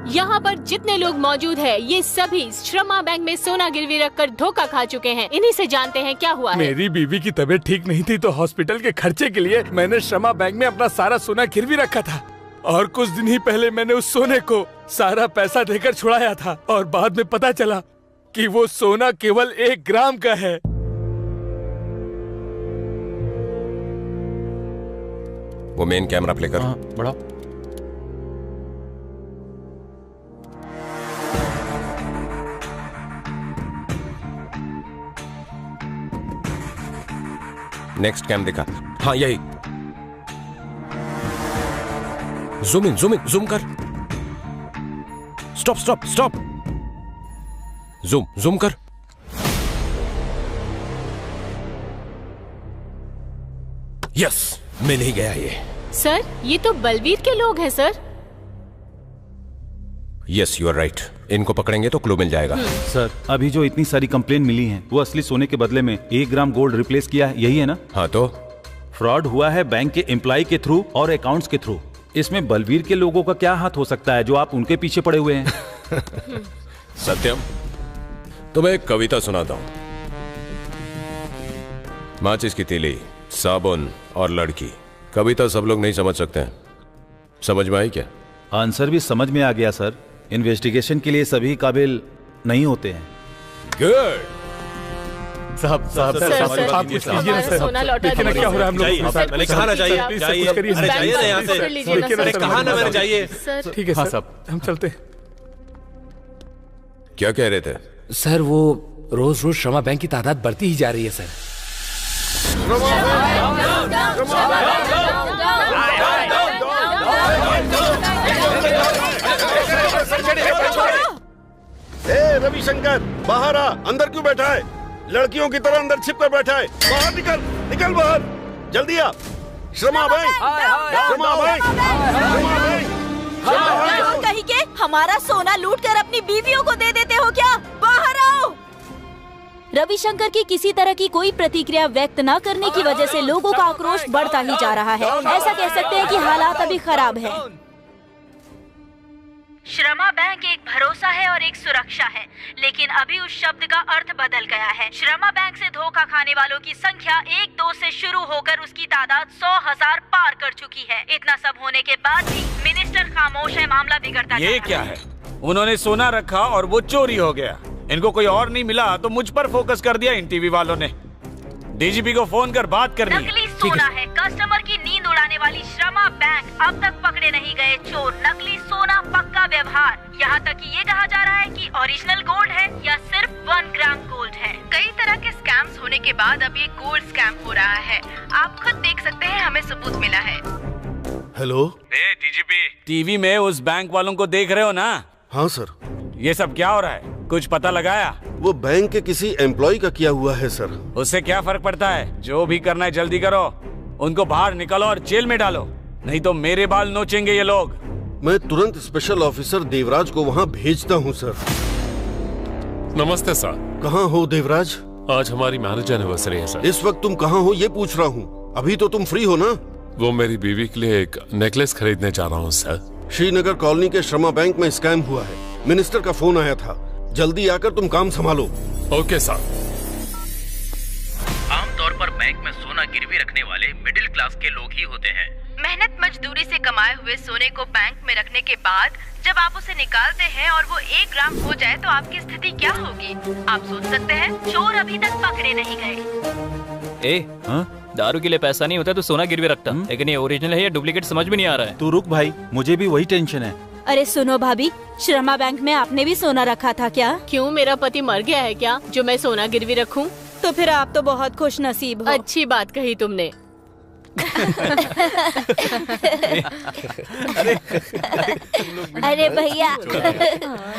यहाँ पर जितने लोग मौजूद हैं, ये सभी श्रमा बैंक में सोना गिरवी रखकर धोखा खा चुके हैं। इन्हीं से जानते हैं क्या हुआ है।
मेरी बीवी की तबीयत ठीक नहीं थी तो हॉस्पिटल के खर्चे के लिए मैंने श्रमा बैंक में अपना सारा सोना गिरवी रखा था, और कुछ दिन ही पहले मैंने उस सोने को सारा पैसा देकर छुड़ाया था, और बाद में पता चला कि वो सोना केवल 1 ग्राम का है।
वो मेन कैमरा प्ले कर।
बड़ा
नेक्स्ट कैम दिखा। हाँ यही। जूम इन, जूम कर। स्टॉप। जूम कर। यस, मिल ही गया ये।
सर, ये तो बलवीर के लोग हैं sir.
Yes, you are right. इनको पकड़ेंगे तो क्लू मिल जाएगा।
सर, अभी जो इतनी सारी कंप्लेन मिली हैं, वो असली सोने के बदले में 1 ग्राम गोल्ड रिप्लेस किया है, यही है ना?
हाँ, तो
फ्रॉड हुआ है बैंक के एम्प्लॉय के थ्रू और अकाउंट्स के थ्रू। इसमें बलवीर के लोगों का क्या हाथ हो सकता है जो आप उनके पीछे पड़े हुए हैं?
सत्यम, तुम्हें एक कविता सुनाता हूं। माचिस की तीली, साबुन और लड़की। कविता सब लोग नहीं समझ सकते हैं। समझ में आई क्या?
आंसर भी समझ में आ गया सर। इन्वेस्टिगेशन के लिए सभी काबिल नहीं होते हैं।
गुड।
साहब आप कुछ कीजिए ना सर।
सोना लौटा
देखिए ना क्या हो रहा है हम लोग।
मैंने कहा ना जाइए।
अरे जाइए ना यहाँ से।
अरे कहा ना मैंने जाइए।
ठीक है सर, हम चलते हैं।
क्या कह रहे थे?
सर, वो रोज रोज श्रमा बैंक की तादाद बढ़ती ही जा रही है सर।
ए रविशंकर, बाहर आ। अंदर क्यों बैठा है? लड़कियों की तरह अंदर छिप कर बैठा है। बाहर निकल बाहर, जल्दी आ। श्रमा बैंक, श्रमा बैंक, श्रमा बैंक।
कहीं के हमारा सोना लूट कर अपनी बीवियों को दे देते हो क्या? बाहर आओ।
रविशंकर की किसी तरह की कोई प्रतिक्रिया व्यक्त न करने की वजह से लोगों का आक्रोश बढ़ता ही जा रहा है। ऐसा कह सकते हैं कि हालात अभी खराब है।
श्रमा बैंक एक भरोसा है और एक सुरक्षा है, लेकिन अभी उस शब्द का अर्थ बदल गया है। श्रमा बैंक से धोखा खाने वालों की संख्या 1-2 से शुरू होकर उसकी तादाद 100,000 पार कर चुकी है। इतना सब होने के बाद भी मिनिस्टर खामोश है। मामला बिगड़ता
ये क्या है? उन्होंने सोना रखा और वो चोरी हो गया। इनको कोई और नहीं मिला तो मुझ पर फोकस कर दिया इन टीवी वालों ने। डीजीपी को फोन कर बात करनी है।
नकली सोना है। कस्टमर की नींद उड़ाने वाली श्रमा बैंक अब तक पकड़े नहीं गए चोर। नकली सोना पक्का व्यवहार। यहाँ तक कि ये कहा जा रहा है कि ओरिजिनल गोल्ड है या सिर्फ 1 ग्राम गोल्ड है।
कई तरह के स्कैम्स होने के बाद अब ये गोल्ड स्कैम हो रहा है। आप खुद देख सकते हैं, हमें सबूत मिला है।
हेलो
डीजीपी, टीवी में उस बैंक वालों को देख रहे हो ना?
हाँ सर।
ये सब क्या हो रहा है? कुछ पता लगाया?
वो बैंक के किसी एम्प्लॉय का किया हुआ है सर।
उससे क्या फर्क पड़ता है? जो भी करना है जल्दी करो। उनको बाहर निकालो और जेल में डालो, नहीं तो मेरे बाल नोचेंगे ये लोग।
मैं तुरंत स्पेशल ऑफिसर देवराज को वहाँ भेजता हूँ सर।
नमस्ते सर।
कहाँ हो देवराज?
आज हमारी मैरिज एनिवर्सरी है सर।
इस वक्त तुम कहाँ हो ये पूछ रहा हूँ। अभी तो तुम फ्री हो ना?
वो मेरी बीवी के लिए एक नेकलेस खरीदने जा रहा हूँ सर।
श्रीनगर कॉलोनी के श्रमा बैंक में स्कैम हुआ है। मिनिस्टर का फोन आया था। जल्दी आकर तुम काम संभालो।
Okay sir.
आमतौर पर बैंक में सोना गिरवी रखने वाले मिडिल क्लास के लोग ही होते हैं।
मेहनत मजदूरी से कमाए हुए सोने को बैंक में रखने के बाद जब आप उसे निकालते हैं और वो 1 ग्राम हो जाए तो आपकी स्थिति क्या होगी? आप सोच सकते हैं। चोर अभी तक पकड़े नहीं गए।
दारू के लिए पैसा नहीं होता तो सोना गिरवी रखता, लेकिन ये ओरिजिनल है या डुप्लीकेट समझ में नहीं आ रहा है।
तू रुक भाई, मुझे भी वही टेंशन है।
अरे सुनो भाभी, श्रमा बैंक में आपने भी सोना रखा था क्या?
क्यों, मेरा पति मर गया है क्या जो मैं सोना गिरवी रखूं?
तो फिर आप तो बहुत खुश नसीब हो।
अच्छी बात कही तुमने।
अरे भैया,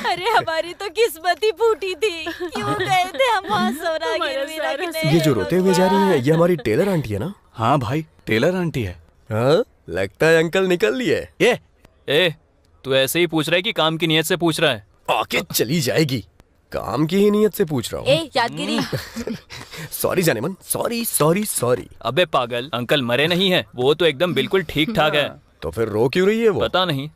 अरे हमारी तो किस्मत ही फूटी थी। क्यों गए थे हम वहाँ सोना गिरवी रखने?
ये जो रोते हुए जा रही है, ये हमारी टेलर आंटी है ना?
हाँ भाई, टेलर आंटी है।
हाँ? लगता है अंकल निकल लिए।
ए, तू ऐसे ही पूछ रहा है कि काम की नियत से पूछ रहा है?
आके चली जाएगी। काम की ही नियत से पूछ रहा हूँ।
ए यादगिरी।
सॉरी जानेमन, सॉरी।
अबे पागल, अंकल मरे नहीं है, वो तो एकदम बिल्कुल ठीक ठाक है।
तो फिर रो क्यों रही है वो?
पता नहीं।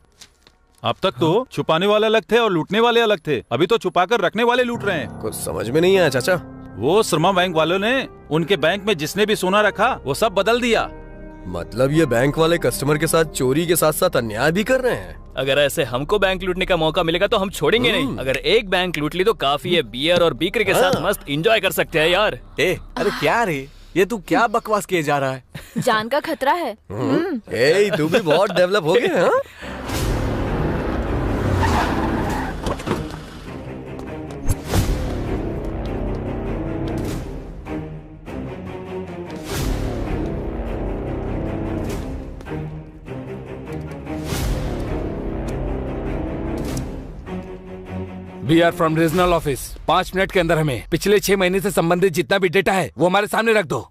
अब तक तो छुपाने वाले अलग थे और लूटने वाले अलग थे, अभी तो छुपाकर रखने वाले लूट रहे हैं।
कुछ समझ में नहीं आया चाचा।
वो श्रमा बैंक वालों ने उनके बैंक में जिसने भी सोना रखा वो सब बदल दिया।
मतलब ये बैंक वाले कस्टमर के साथ चोरी के साथ साथ अन्याय भी कर रहे हैं।
अगर ऐसे हमको बैंक लूटने का मौका मिलेगा तो हम छोड़ेंगे नहीं। अगर एक बैंक लूट ली तो काफी है, बियर और बीकर के साथ मस्त एंजॉय कर सकते हैं यार।
अरे क्या रे, ये तू क्या बकवास किए जा रहा है?
जान का खतरा है।
तू भी बहुत डेवलप हो गया। हाँ?
We are from regional office. 5 minute के अंदर हमें पिछले 6 महीने से संबंधित जितना भी डेटा है वो हमारे सामने रख दो।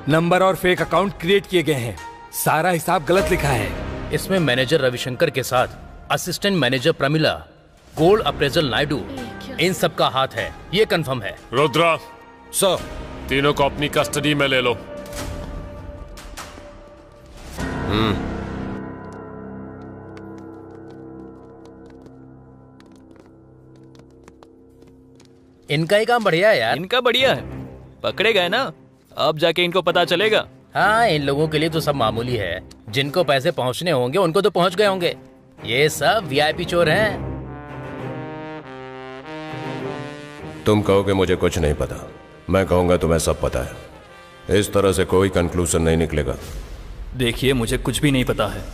नंबर और फेक अकाउंट क्रिएट किए गए हैं। सारा हिसाब गलत लिखा है।
इसमें मैनेजर रविशंकर के साथ assistant manager Pramila, gold appraisal Naidu, इन सब का हाथ है, ये कंफर्म है।
रुद्रा सर, तीनों को अपनी कस्टडी में ले लो।
इनका ही काम बढ़िया है यार।
इनका बढ़िया है, पकड़े गए ना, अब जाके इनको पता चलेगा।
हाँ, इन लोगों के लिए तो सब मामूली है। जिनको पैसे पहुंचने होंगे उनको तो पहुंच गए होंगे। ये सब वीआईपी चोर हैं।
तुम कहोगे मुझे कुछ नहीं पता, मैं कहूंगा तुम्हें सब पता है। इस तरह से कोई कंक्लूजन नहीं निकलेगा।
देखिए, मुझे कुछ भी नहीं पता है।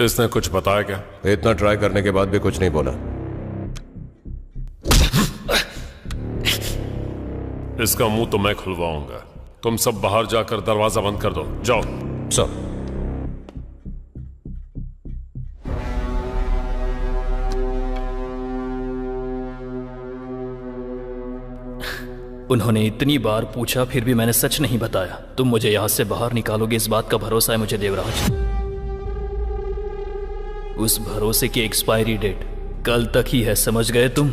इसने कुछ बताया क्या?
इतना ट्राई करने के बाद भी कुछ नहीं बोला।
इसका मुंह तो मैं खुलवाऊंगा। तुम सब बाहर जाकर दरवाजा बंद कर दो, जाओ।
सब
उन्होंने इतनी बार पूछा फिर भी मैंने सच नहीं बताया। तुम मुझे यहां से बाहर निकालोगे इस बात का भरोसा है मुझे देवराज। उस भरोसे की एक्सपायरी डेट कल तक ही है, समझ गए तुम?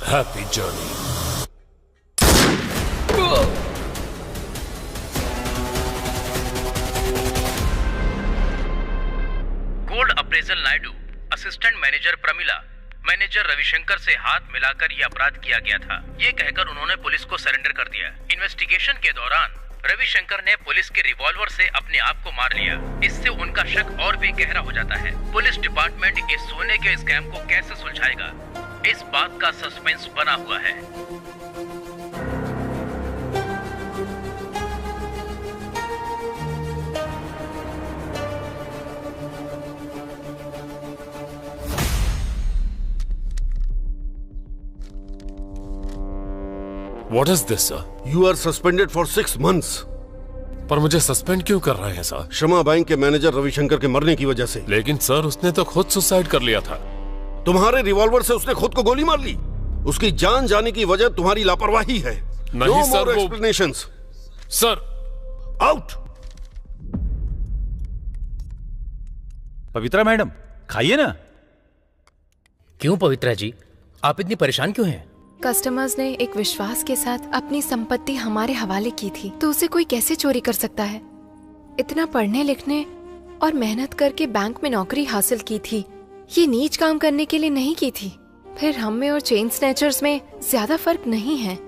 Happy journey.
Gold appraisal Naidu, assistant manager Pramila, manager Ravishankar से हाथ मिलाकर यह अपराध किया गया था, ये कहकर उन्होंने पुलिस को सरेंडर कर दिया। इन्वेस्टिगेशन के दौरान रविशंकर ने पुलिस के रिवॉल्वर से अपने आप को मार लिया। इससे उनका शक और भी गहरा हो जाता है। पुलिस डिपार्टमेंट इस सोने के स्कैम को कैसे सुलझाएगा, इस बात का सस्पेंस बना हुआ है।
What is this, sir?
You are suspended for 6 months.
पर मुझे सस्पेंड क्यों कर रहे हैं सर?
क्षमा बैंक के मैनेजर रविशंकर के मरने की वजह से।
लेकिन सर, उसने तो खुद सुसाइड कर लिया था।
तुम्हारे रिवॉल्वर से उसने खुद को गोली मार ली। उसकी जान जाने की वजह तुम्हारी लापरवाही है।
नहीं
No
सर,
more
वो...
explanations.
Sir,
out.
Pavitra madam, खाइए ना।
क्यों पवित्रा जी, आप इतनी परेशान क्यों हैं?
कस्टमर्स ने एक विश्वास के साथ अपनी संपत्ति हमारे हवाले की थी, तो उसे कोई कैसे चोरी कर सकता है? इतना पढ़ने लिखने और मेहनत करके बैंक में नौकरी हासिल की थी, ये नीच काम करने के लिए नहीं की थी। फिर हम में और चेन स्नैचर्स में ज्यादा फर्क नहीं है।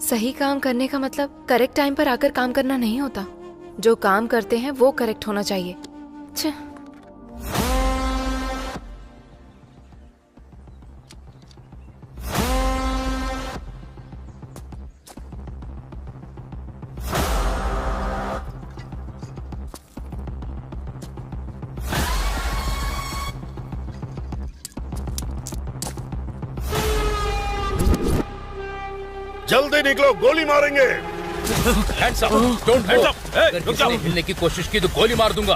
सही काम करने का मतलब करेक्ट टाइम पर आकर काम करना नहीं होता। जो काम करते हैं वो करेक्ट होना चाहिए।
जल्दी निकलो, गोली मारेंगे।
Hands up! Don't move! अगर किसी ने हिलने की कोशिश की तो गोली मार दूंगा।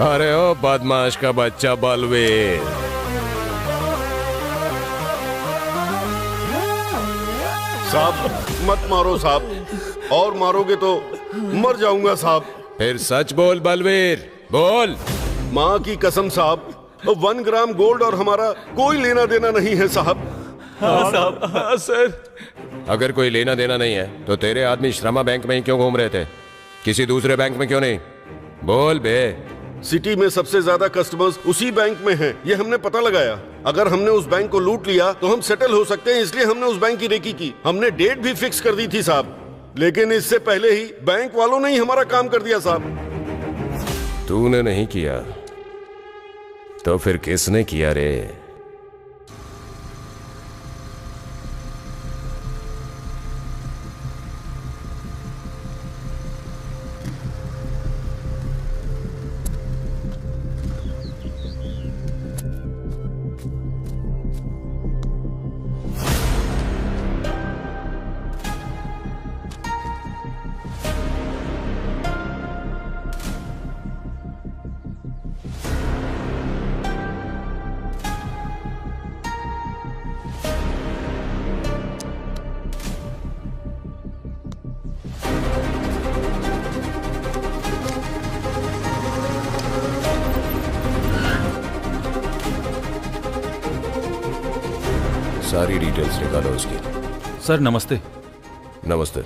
अरे ओ बदमाश का बच्चा बलवीर,
साहब मत मारो साहब, और मारोगे तो मर जाऊंगा साहब।
फिर सच बोल बलवीर, बोल।
माँ की कसम साहब, 1 ग्राम गोल्ड और हमारा कोई लेना देना नहीं है साहब।
हाँ साहब, हाँ सर। अगर कोई लेना देना नहीं है तो तेरे आदमी श्रमा बैंक में ही क्यों घूम रहे थे? किसी दूसरे बैंक में क्यों नहीं? बोल बे।
सिटी में सबसे ज्यादा कस्टमर्स उसी बैंक में हैं, ये हमने पता लगाया। अगर हमने उस बैंक को लूट लिया तो हम सेटल हो सकते हैं, इसलिए हमने उस बैंक की रेकी की। हमने डेट भी फिक्स कर दी थी साहब, लेकिन इससे पहले ही बैंक वालों ने ही हमारा काम कर दिया साहब।
तूने नहीं किया तो फिर किसने किया रे? सारी डिटेल्स निकालो उसकी।
सर नमस्ते।
नमस्ते।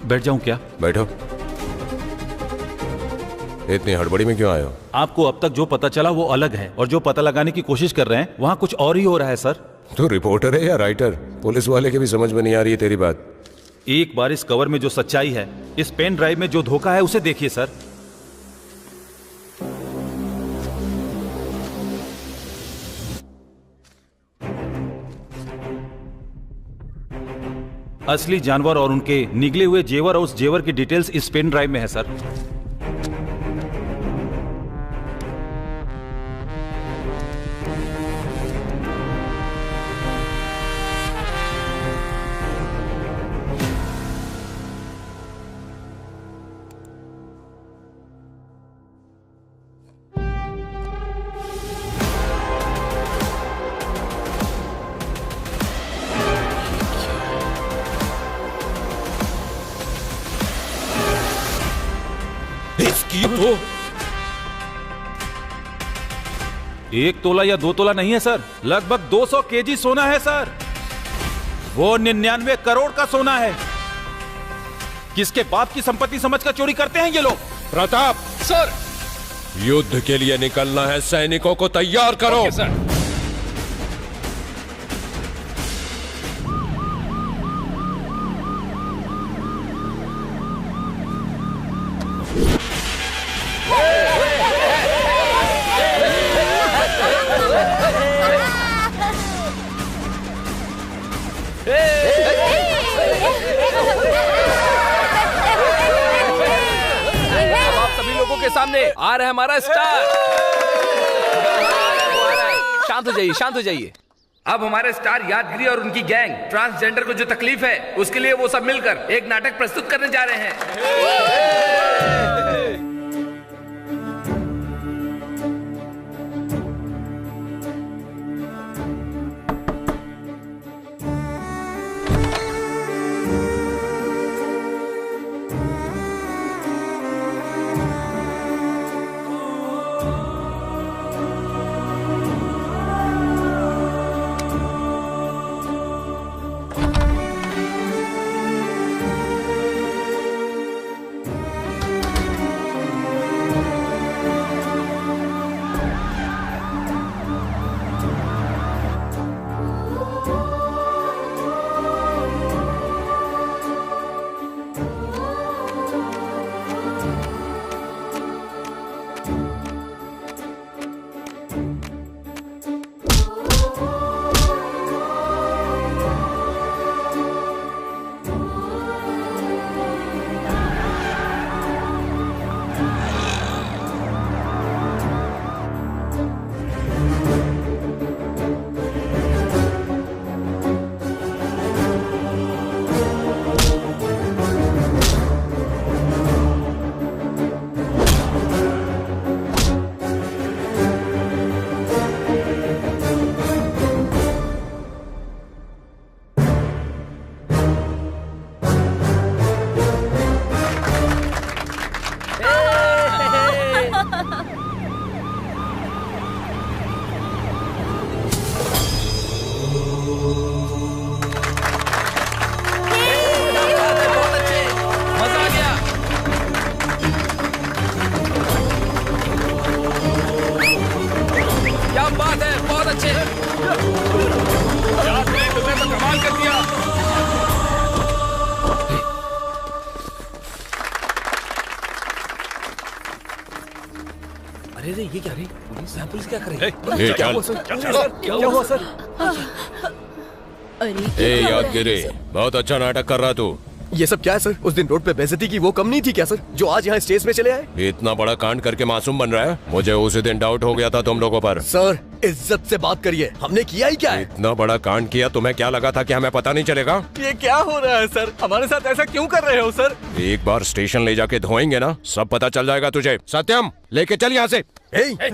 बैठ जाऊं क्या?
बैठो। इतनी हड़बड़ी में क्यों आए हो?
आपको अब तक जो पता चला वो अलग है, और जो पता लगाने की कोशिश कर रहे हैं वहाँ कुछ और ही हो रहा है सर।
तू रिपोर्टर है या राइटर? पुलिस वाले के भी समझ में नहीं आ रही है तेरी बात।
एक बार इस कवर में जो सच्चाई है, इस पेन ड्राइव में जो धोखा है, उसे देखिए सर। असली जानवर और उनके निगले हुए जेवर और उस जेवर की डिटेल्स इस पेन ड्राइव में है सर।
इसकी तो
1 तोला या 2 तोला नहीं है सर, लगभग 200 केजी सोना है सर। वो 99 करोड़ का सोना है। किसके बाप की संपत्ति समझकर चोरी करते हैं ये लोग?
प्रताप
सर,
युद्ध के लिए निकलना है, सैनिकों को तैयार करो।
Okay sir. के सामने आ रहा है हमारा स्टार। शांत हो जाइए, शांत हो जाइए। अब हमारे स्टार यादगिरी और उनकी गैंग ट्रांसजेंडर को जो तकलीफ है उसके लिए वो सब मिलकर एक नाटक प्रस्तुत करने जा रहे हैं। अरे रे ये क्या रे? पुलिस क्या कर रही
ए,
है? क्या
चल,
हुआ सर?
चल,
सर, क्या हुआ सर?
ए यादगिरी, बहुत अच्छा नाटक कर रहा तू।
ये सब क्या है सर? उस दिन रोड पे बेइज्जती की वो कम नहीं थी क्या सर, जो आज यहाँ स्टेज पे चले आए?
इतना बड़ा कांड करके मासूम बन रहा है? मुझे उसी दिन डाउट हो गया था तुम लोगों पर।
सर इज्जत से बात करिए, हमने किया ही क्या है?
इतना बड़ा कांड किया, तुम्हें क्या लगा था कि हमें पता नहीं चलेगा?
ये क्या हो रहा है सर? हमारे साथ ऐसा क्यों कर रहे हो सर?
एक बार स्टेशन ले जाके धोएंगे ना, सब पता चल जाएगा तुझे। सत्यम लेके चल यहाँ से।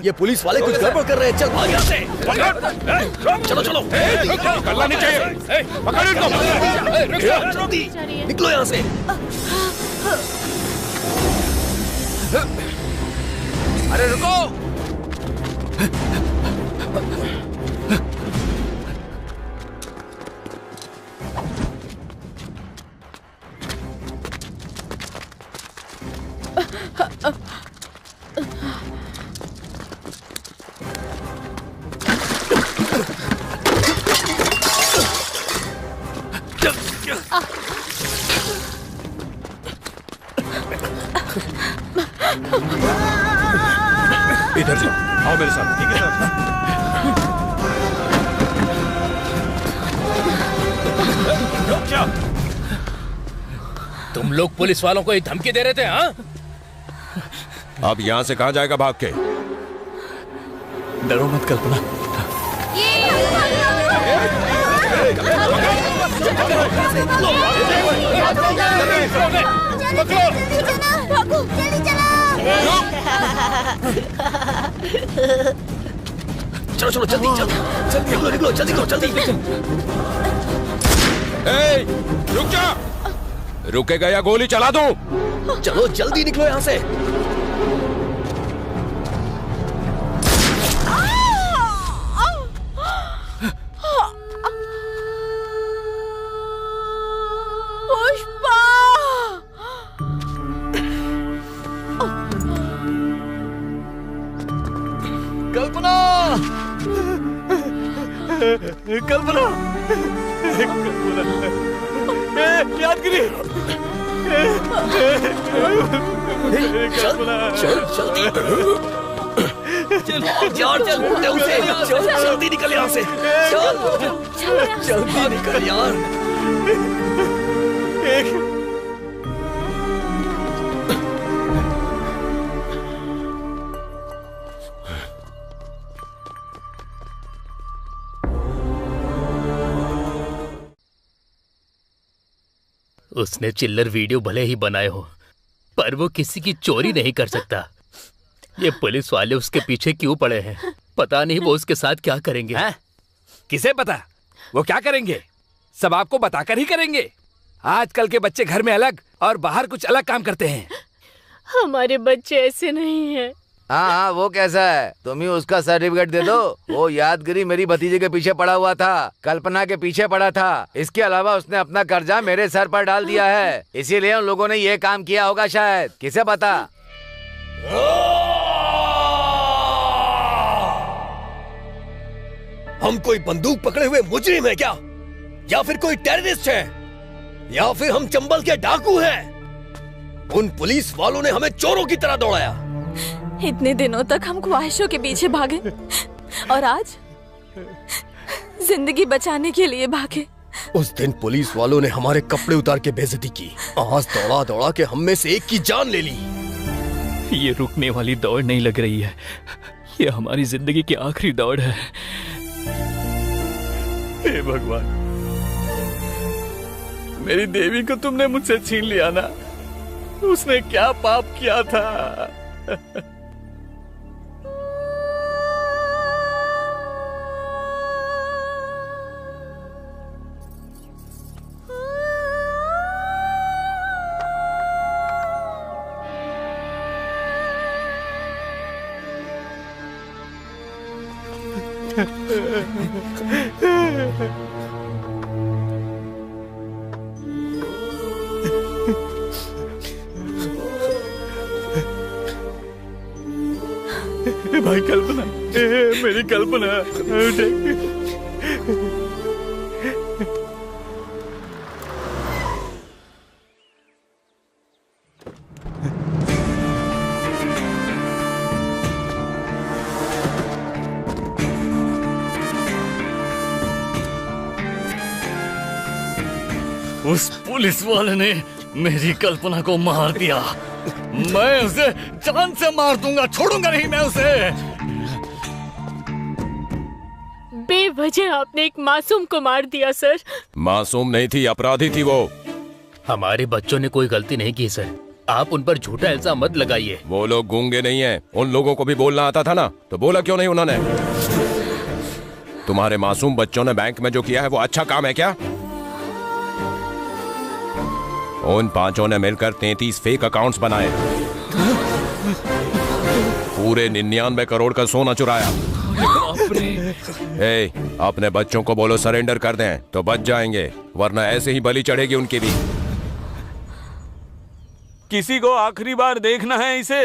ये पुलिस वाले कुछ गड़बड़ कर रहे हैं, चल भाग यहाँ से। चलो चलो,
निकलना नहीं चाहिए। पकड़ इनको।
निकलो यहाँ से।
अरे रुको।
इधर से आओ मेरे साथ। ठीक है
सर। तुम लोग पुलिस वालों को ये धमकी दे रहे थे? हाँ,
अब यहाँ से कहाँ जाएगा भाग के?
डरो मत कल्पना।
चलो चलो जल्दी निकलो निकलो जल्दी करो जल्दी।
रुक जा। रुकेगा या गोली चला दूं?
चलो जल्दी निकलो यहाँ से।
कल्पना यादगिरी।
जल्दी निकल यहाँ से। जल्दी निकल यार।
उसने चिल्लर वीडियो भले ही बनाए हो, पर वो किसी की चोरी नहीं कर सकता। ये पुलिस वाले उसके पीछे क्यों पड़े हैं? पता नहीं वो उसके साथ क्या करेंगे।
किसे पता वो क्या करेंगे? सब आपको बताकर ही करेंगे। आजकल के बच्चे घर में अलग और बाहर कुछ अलग काम करते हैं।
हमारे बच्चे ऐसे नहीं हैं।
हाँ वो कैसा है? तुम ही उसका सर्टिफिकेट दे दो। वो यादगिरी मेरी भतीजे के पीछे पड़ा हुआ था, कल्पना के पीछे पड़ा था। इसके अलावा उसने अपना कर्जा मेरे सर पर डाल दिया है, इसीलिए उन लोगों ने ये काम किया होगा शायद। किसे पता?
हम कोई बंदूक पकड़े हुए मुजरिम है क्या? या फिर कोई टेररिस्ट है? या फिर हम चंबल के डाकू हैं? उन पुलिस वालों ने हमें चोरों की तरह दौड़ाया।
इतने दिनों तक हम ख्वाहिशों के पीछे भागे और आज जिंदगी बचाने के लिए भागे।
उस दिन पुलिस वालों ने हमारे कपड़े उतार के बेइज्जती की। आज दौड़ा दौड़ा के हम में से एक की जान ले ली।
ये रुकने वाली दौड़ नहीं लग रही है, ये हमारी जिंदगी की आखिरी दौड़ है।
हे भगवान, मेरी देवी को तुमने मुझसे छीन लिया ना। उसने क्या पाप किया था? भाई कल्पना, मेरी कल्पना।
उस पुलिस वाले ने मेरी कल्पना को मार दिया। मैं उसे जान से मार दूंगा, छोड़ूंगा नहीं मैं उसे।
बेवजह आपने एक मासूम को मार दिया सर।
मासूम नहीं थी, अपराधी थी वो।
हमारे बच्चों ने कोई गलती नहीं की सर, आप उन पर झूठा इल्जाम मत लगाइए।
वो लोग गूंगे नहीं हैं, उन लोगों को भी बोलना आता था ना, तो बोला क्यों नहीं उन्होंने? तुम्हारे मासूम बच्चों ने बैंक में जो किया है वो अच्छा काम है क्या? उन पांचों ने मिलकर 33 फेक अकाउंट्स बनाए, पूरे 99 करोड़ का सोना चुराया। अपने बच्चों को बोलो सरेंडर कर दें तो बच जाएंगे, वरना ऐसे ही बलि चढ़ेगी उनकी भी।
किसी को आखिरी बार देखना है इसे।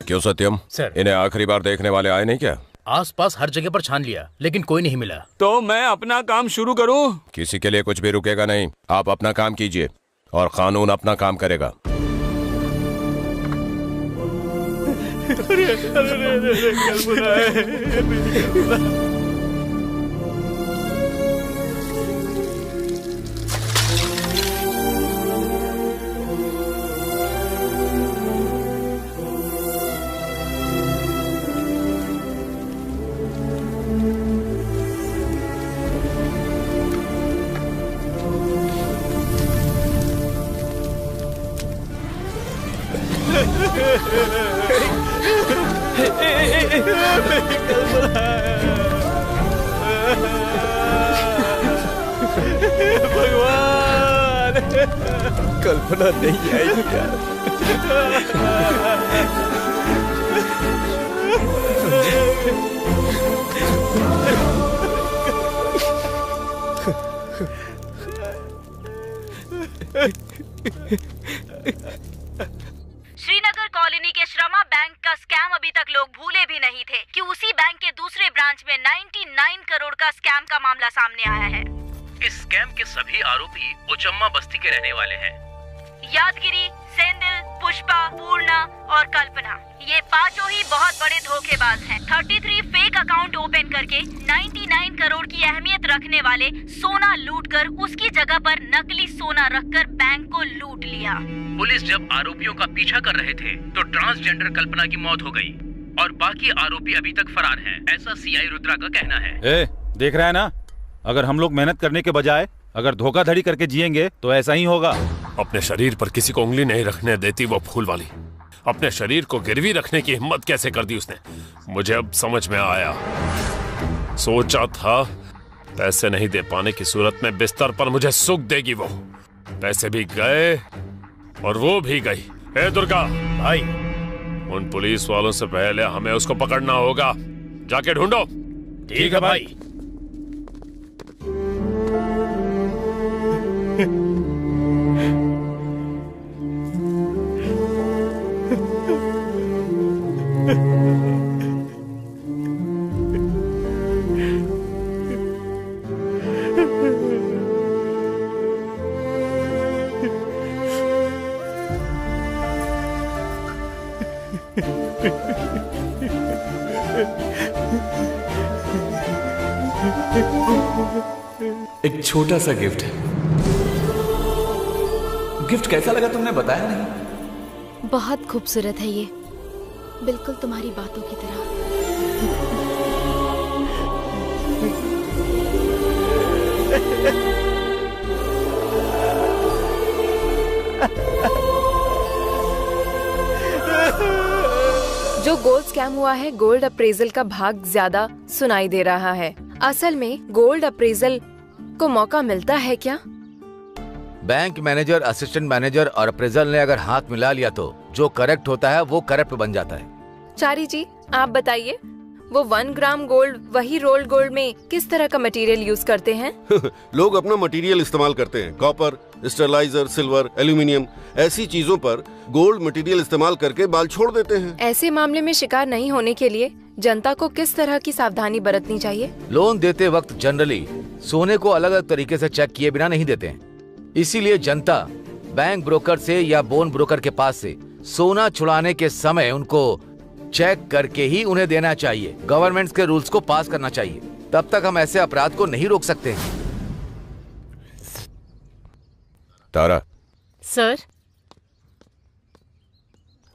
क्यों सत्यम
सर,
इन्हें आखिरी बार देखने वाले आए नहीं क्या?
आसपास हर जगह पर छान लिया लेकिन कोई नहीं मिला।
तो मैं अपना काम शुरू करूं?
किसी के लिए कुछ भी रुकेगा नहीं, आप अपना काम कीजिए और कानून अपना काम करेगा।
भगवान,
कल्पना नहीं आएगी यार।
श्रीनगर कॉलोनी के श्रमा बैंक का स्कैम अभी तक लोग भूले भी नहीं थे कि उसी बैंक के दूसरे ब्रांच में 99 करोड़ का स्कैम का मामला सामने आया है।
इस स्कैम के सभी आरोपी उचम्मा बस्ती के रहने वाले हैं।
यादगिरी, सेंदिल, पुष्पा, पूर्णा और कल्पना, ये पांचों ही बहुत बड़े धोखेबाज हैं। 33 फेक अकाउंट ओपन करके 99 करोड़ की अहमियत रखने वाले सोना लूटकर उसकी जगह पर नकली सोना रखकर बैंक को लूट लिया।
पुलिस जब आरोपियों का पीछा कर रहे थे तो ट्रांसजेंडर कल्पना की मौत हो गई और बाकी आरोपी अभी तक फरार हैं, ऐसा सीआई रुद्रा का कहना है।
देख रहा है ना, अगर हम लोग मेहनत करने के बजाय अगर धोखाधड़ी करके जिएंगे तो ऐसा ही होगा।
अपने शरीर पर किसी को उंगली नहीं रखने देती वो फूल वाली। अपने शरीर को गिरवी रखने की हिम्मत कैसे कर दी उसने, मुझे अब समझ में आया। सोचा था पैसे नहीं दे पाने की सूरत में बिस्तर पर मुझे सुख देगी वो, पैसे भी गए और वो भी गई। ए दुर्गा भाई, उन पुलिस वालों से पहले हमें उसको पकड़ना होगा, जाके ढूंढो।
ठीक है भाई।
एक छोटा सा गिफ्ट है। गिफ्ट कैसा लगा तुमने बताया नहीं?
बहुत खूबसूरत है ये, बिल्कुल तुम्हारी बातों की तरह।
जो गोल्ड स्कैम हुआ है, गोल्ड अप्रेजल का भाग ज्यादा सुनाई दे रहा है। असल में गोल्ड अप्रेजल को मौका मिलता है क्या?
बैंक मैनेजर, असिस्टेंट मैनेजर और अप्रेजल ने अगर हाथ मिला लिया तो जो करेक्ट होता है वो करप्ट बन जाता है।
चारी जी, आप बताइए, वो 1 ग्राम गोल्ड वही रोल्ड गोल्ड में किस तरह का मटेरियल यूज करते हैं?
लोग अपना मटेरियल इस्तेमाल करते हैं। कॉपर, स्टरलाइजर, सिल्वर, एल्यूमिनियम, ऐसी चीजों पर गोल्ड मटेरियल इस्तेमाल करके बाल छोड़ देते हैं।
ऐसे मामले में शिकार नहीं होने के लिए जनता को किस तरह की सावधानी बरतनी चाहिए?
लोन देते वक्त जनरली सोने को अलग अलग तरीके से चेक किए बिना नहीं देते हैं। इसीलिए जनता बैंक ब्रोकर से या बोन ब्रोकर के पास से सोना छुड़ाने के समय उनको चेक करके ही उन्हें देना चाहिए। गवर्नमेंट के रूल्स को पास करना चाहिए, तब तक हम ऐसे अपराध को नहीं रोक सकते हैं।
तारा,
सर।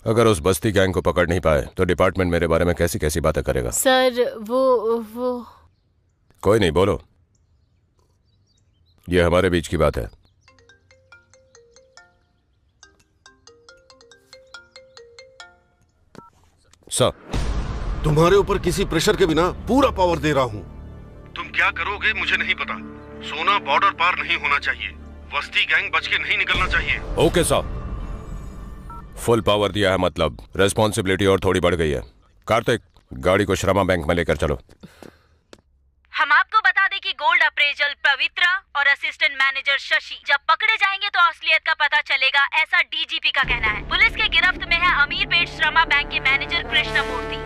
अगर उस बस्ती गैंग को पकड़ नहीं पाए तो डिपार्टमेंट मेरे बारे में कैसी कैसी बातें करेगा।
सर वो
कोई नहीं, बोलो। ये हमारे बीच की बात है। सर,
तुम्हारे ऊपर किसी प्रेशर के बिना पूरा पावर दे रहा हूँ। तुम क्या करोगे मुझे नहीं पता। सोना बॉर्डर पार नहीं होना चाहिए। बस्ती गैंग बच के नहीं निकलना चाहिए।
ओके सर, फुल पावर दिया है, मतलब रेस्पॉन्सिबिलिटी और थोड़ी बढ़ गई है। कार्तिक, गाड़ी को श्रमा बैंक में लेकर चलो।
हम आपको बता दें कि गोल्ड अप्रेजल पवित्रा और असिस्टेंट मैनेजर शशि जब पकड़े जाएंगे तो असलियत का पता चलेगा, ऐसा डीजीपी का कहना है। पुलिस के गिरफ्त में है अमीरपेट श्रमा बैंक के मैनेजर कृष्णमूर्ति।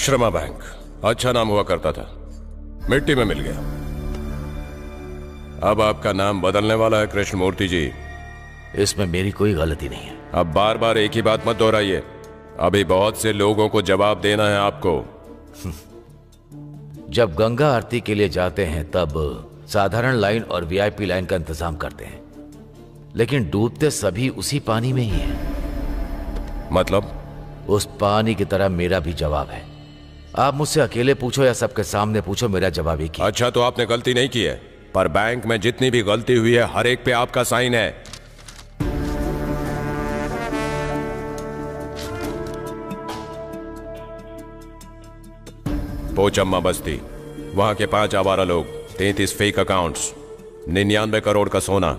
श्रमा बैंक अच्छा नाम हुआ करता था, मिट्टी में मिल गया। अब आपका नाम बदलने वाला है कृष्णमूर्ति जी।
इसमें मेरी कोई गलती नहीं है।
अब बार बार एक ही बात मत दोहराइए। अभी बहुत से लोगों को जवाब देना है आपको।
जब गंगा आरती के लिए जाते हैं तब साधारण लाइन और वीआईपी लाइन का इंतजाम करते हैं, लेकिन डूबते सभी उसी पानी में ही है।
मतलब?
उस पानी की तरह मेरा भी जवाब है। आप मुझसे अकेले पूछो या सबके सामने पूछो, मेरा जवाब एक ही।
अच्छा, तो आपने गलती नहीं की है, पर बैंक में जितनी भी गलती हुई है हर एक पे आपका साइन है। पोचम्मा बस्ती, वहां के 5 आवारा लोग, 33 फेक अकाउंट्स, 99 करोड़ का सोना,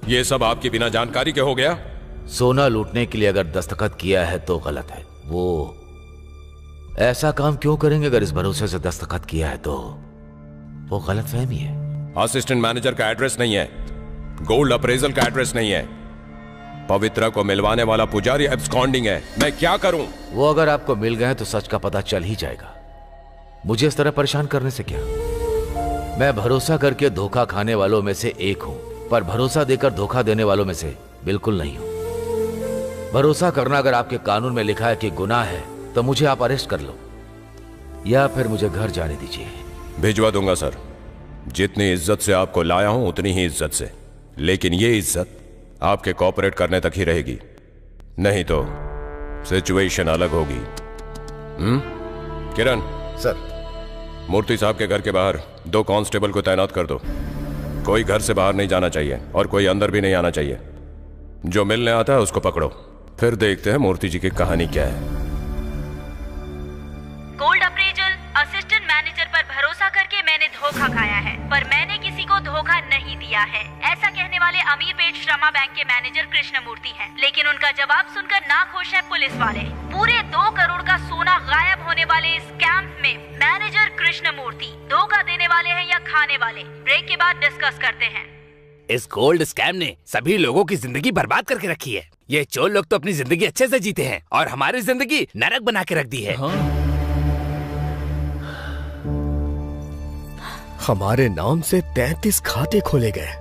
ये सब आपकी बिना जानकारी के हो गया।
सोना लूटने के लिए अगर दस्तखत किया है तो गलत है। वो ऐसा काम क्यों करेंगे? अगर इस भरोसे से दस्तखत किया है तो वो गलतफहमी है।
असिस्टेंट मैनेजर का एड्रेस नहीं है, गोल्ड अप्रेजल का एड्रेस नहीं है, पवित्रा को मिलवाने वाला पुजारी एब्सकॉन्डिंग है। मैं क्या करूं?
वो अगर आपको मिल गए तो सच का पता चल ही जाएगा। मुझे इस तरह परेशान करने से क्या? मैं भरोसा करके धोखा खाने वालों में से एक हूं, पर भरोसा देकर धोखा देने वालों में से बिल्कुल नहीं हूं। भरोसा करना अगर आपके कानून में लिखा है कि गुनाह है तो मुझे आप अरेस्ट कर लो या फिर मुझे घर जाने दीजिए।
भिजवा दूंगा सर। जितनी इज्जत से आपको लाया हूं उतनी ही इज्जत से, लेकिन ये इज्जत आपके कॉपरेट करने तक ही रहेगी, नहीं तो सिचुएशन अलग होगी। किरण
सर,
मूर्ति साहब के घर के बाहर 2 कांस्टेबल को तैनात कर दो। कोई घर से बाहर नहीं जाना चाहिए और कोई अंदर भी नहीं आना चाहिए। जो मिलने आता है उसको पकड़ो, फिर देखते हैं मूर्ति जी की कहानी क्या है।
गोल्ड अप्रेजल असिस्टेंट मैनेजर पर भरोसा करके मैंने धोखा खाया है, पर मैंने किसी को धोखा नहीं दिया है, ऐसा कहने वाले अमीरपेट श्रमा बैंक के मैनेजर कृष्णमूर्ति हैं। लेकिन उनका जवाब सुनकर नाखुश है पुलिस वाले। पूरे 2 करोड़ का सोना गायब होने वाले इस कैंप में मैनेजर कृष्णमूर्ति धोखा देने वाले हैं या खाने वाले, ब्रेक के बाद डिस्कस करते हैं।
इस गोल्ड स्कैम ने सभी लोगों की जिंदगी बर्बाद करके रखी है। ये चोर लोग तो अपनी जिंदगी अच्छे से जीते हैं और हमारी जिंदगी नरक बना के रख दी है।
हमारे नाम से 33 खाते खोले गए,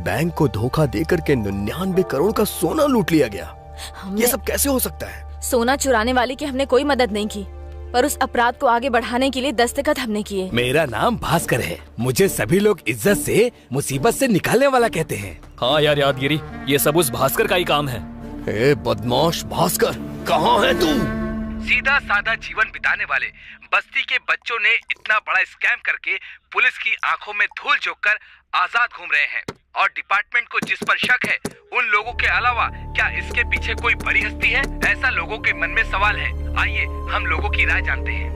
बैंक को धोखा देकर के 99 करोड़ का सोना लूट लिया गया। ये सब कैसे हो सकता है?
सोना चुराने वाले की हमने कोई मदद नहीं की, पर उस अपराध को आगे बढ़ाने के लिए दस्तखत हमने किए।
मेरा नाम भास्कर है। मुझे सभी लोग इज्जत से मुसीबत से निकालने वाला कहते हैं।
हाँ यार यादगिरी, ये सब उस भास्कर का ही काम है।
ए बदमाश भास्कर, कहाँ है तू?
सीधा साधा जीवन बिताने वाले बस्ती के बच्चों ने इतना बड़ा स्कैम करके पुलिस की आंखों में धूल झोंककर आजाद घूम रहे हैं, और डिपार्टमेंट को जिस पर शक है उन लोगों के अलावा क्या इसके पीछे कोई बड़ी हस्ती है? ऐसा लोगों के मन में सवाल है। आइए हम लोगों की राय जानते हैं।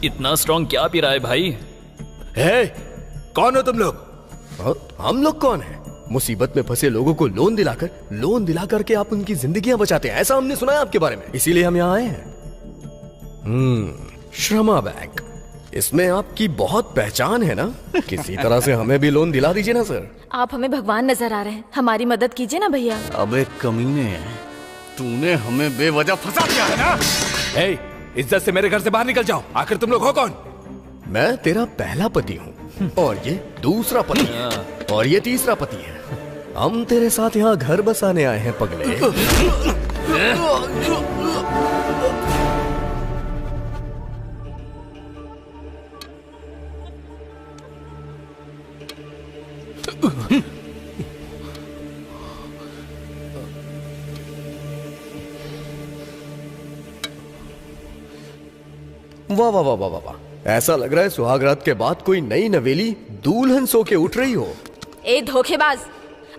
इतना स्ट्रॉन्ग क्या पी रहा है भाई?
हे, कौन हो तुम लोग?
हम लोग कौन है? मुसीबत में फंसे लोगों को लोन दिलाकर के आप उनकी जिंदगियां बचाते हैं, ऐसा हमने सुना है आपके बारे में, इसीलिए हम यहाँ आए हैं। श्रमा बैंक, इसमें आपकी बहुत पहचान है ना? किसी तरह से हमें भी लोन दिला दीजिए ना सर।
आप हमें भगवान नजर आ रहे हैं, हमारी मदद कीजिए ना भैया।
अबे कमीने, तूने हमें बेवजह फंसा दिया है ना?
हे, इज्जत से मेरे घर से बाहर निकल जाओ। आखिर तुम लोग हो कौन?
मैं तेरा पहला पति हूँ, और ये दूसरा पति है, और ये तीसरा पति है। हम तेरे साथ यहाँ घर बसाने आए हैं पगले। वाह वाह वाह वाह वाह, ऐसा लग रहा है सुहागरात के बाद कोई नई नवेली दुल्हन सो के उठ रही हो।
ए धोखेबाज,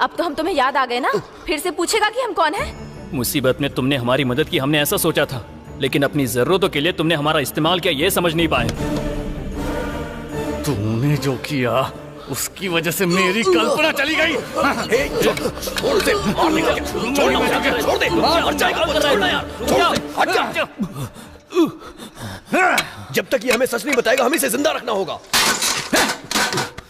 अब तो हम तुम्हें याद आ गए ना? फिर से पूछेगा कि हम कौन हैं?
मुसीबत में तुमने हमारी मदद की, हमने ऐसा सोचा था, लेकिन अपनी जरूरतों के लिए तुमने हमारा इस्तेमाल किया, ये समझ नहीं पाए।
तूने जो किया उसकी वजह से मेरी कल्पना चली गई।
जब तक ये हमें सच नहीं बताएगा, हमें इसे जिंदा रखना होगा।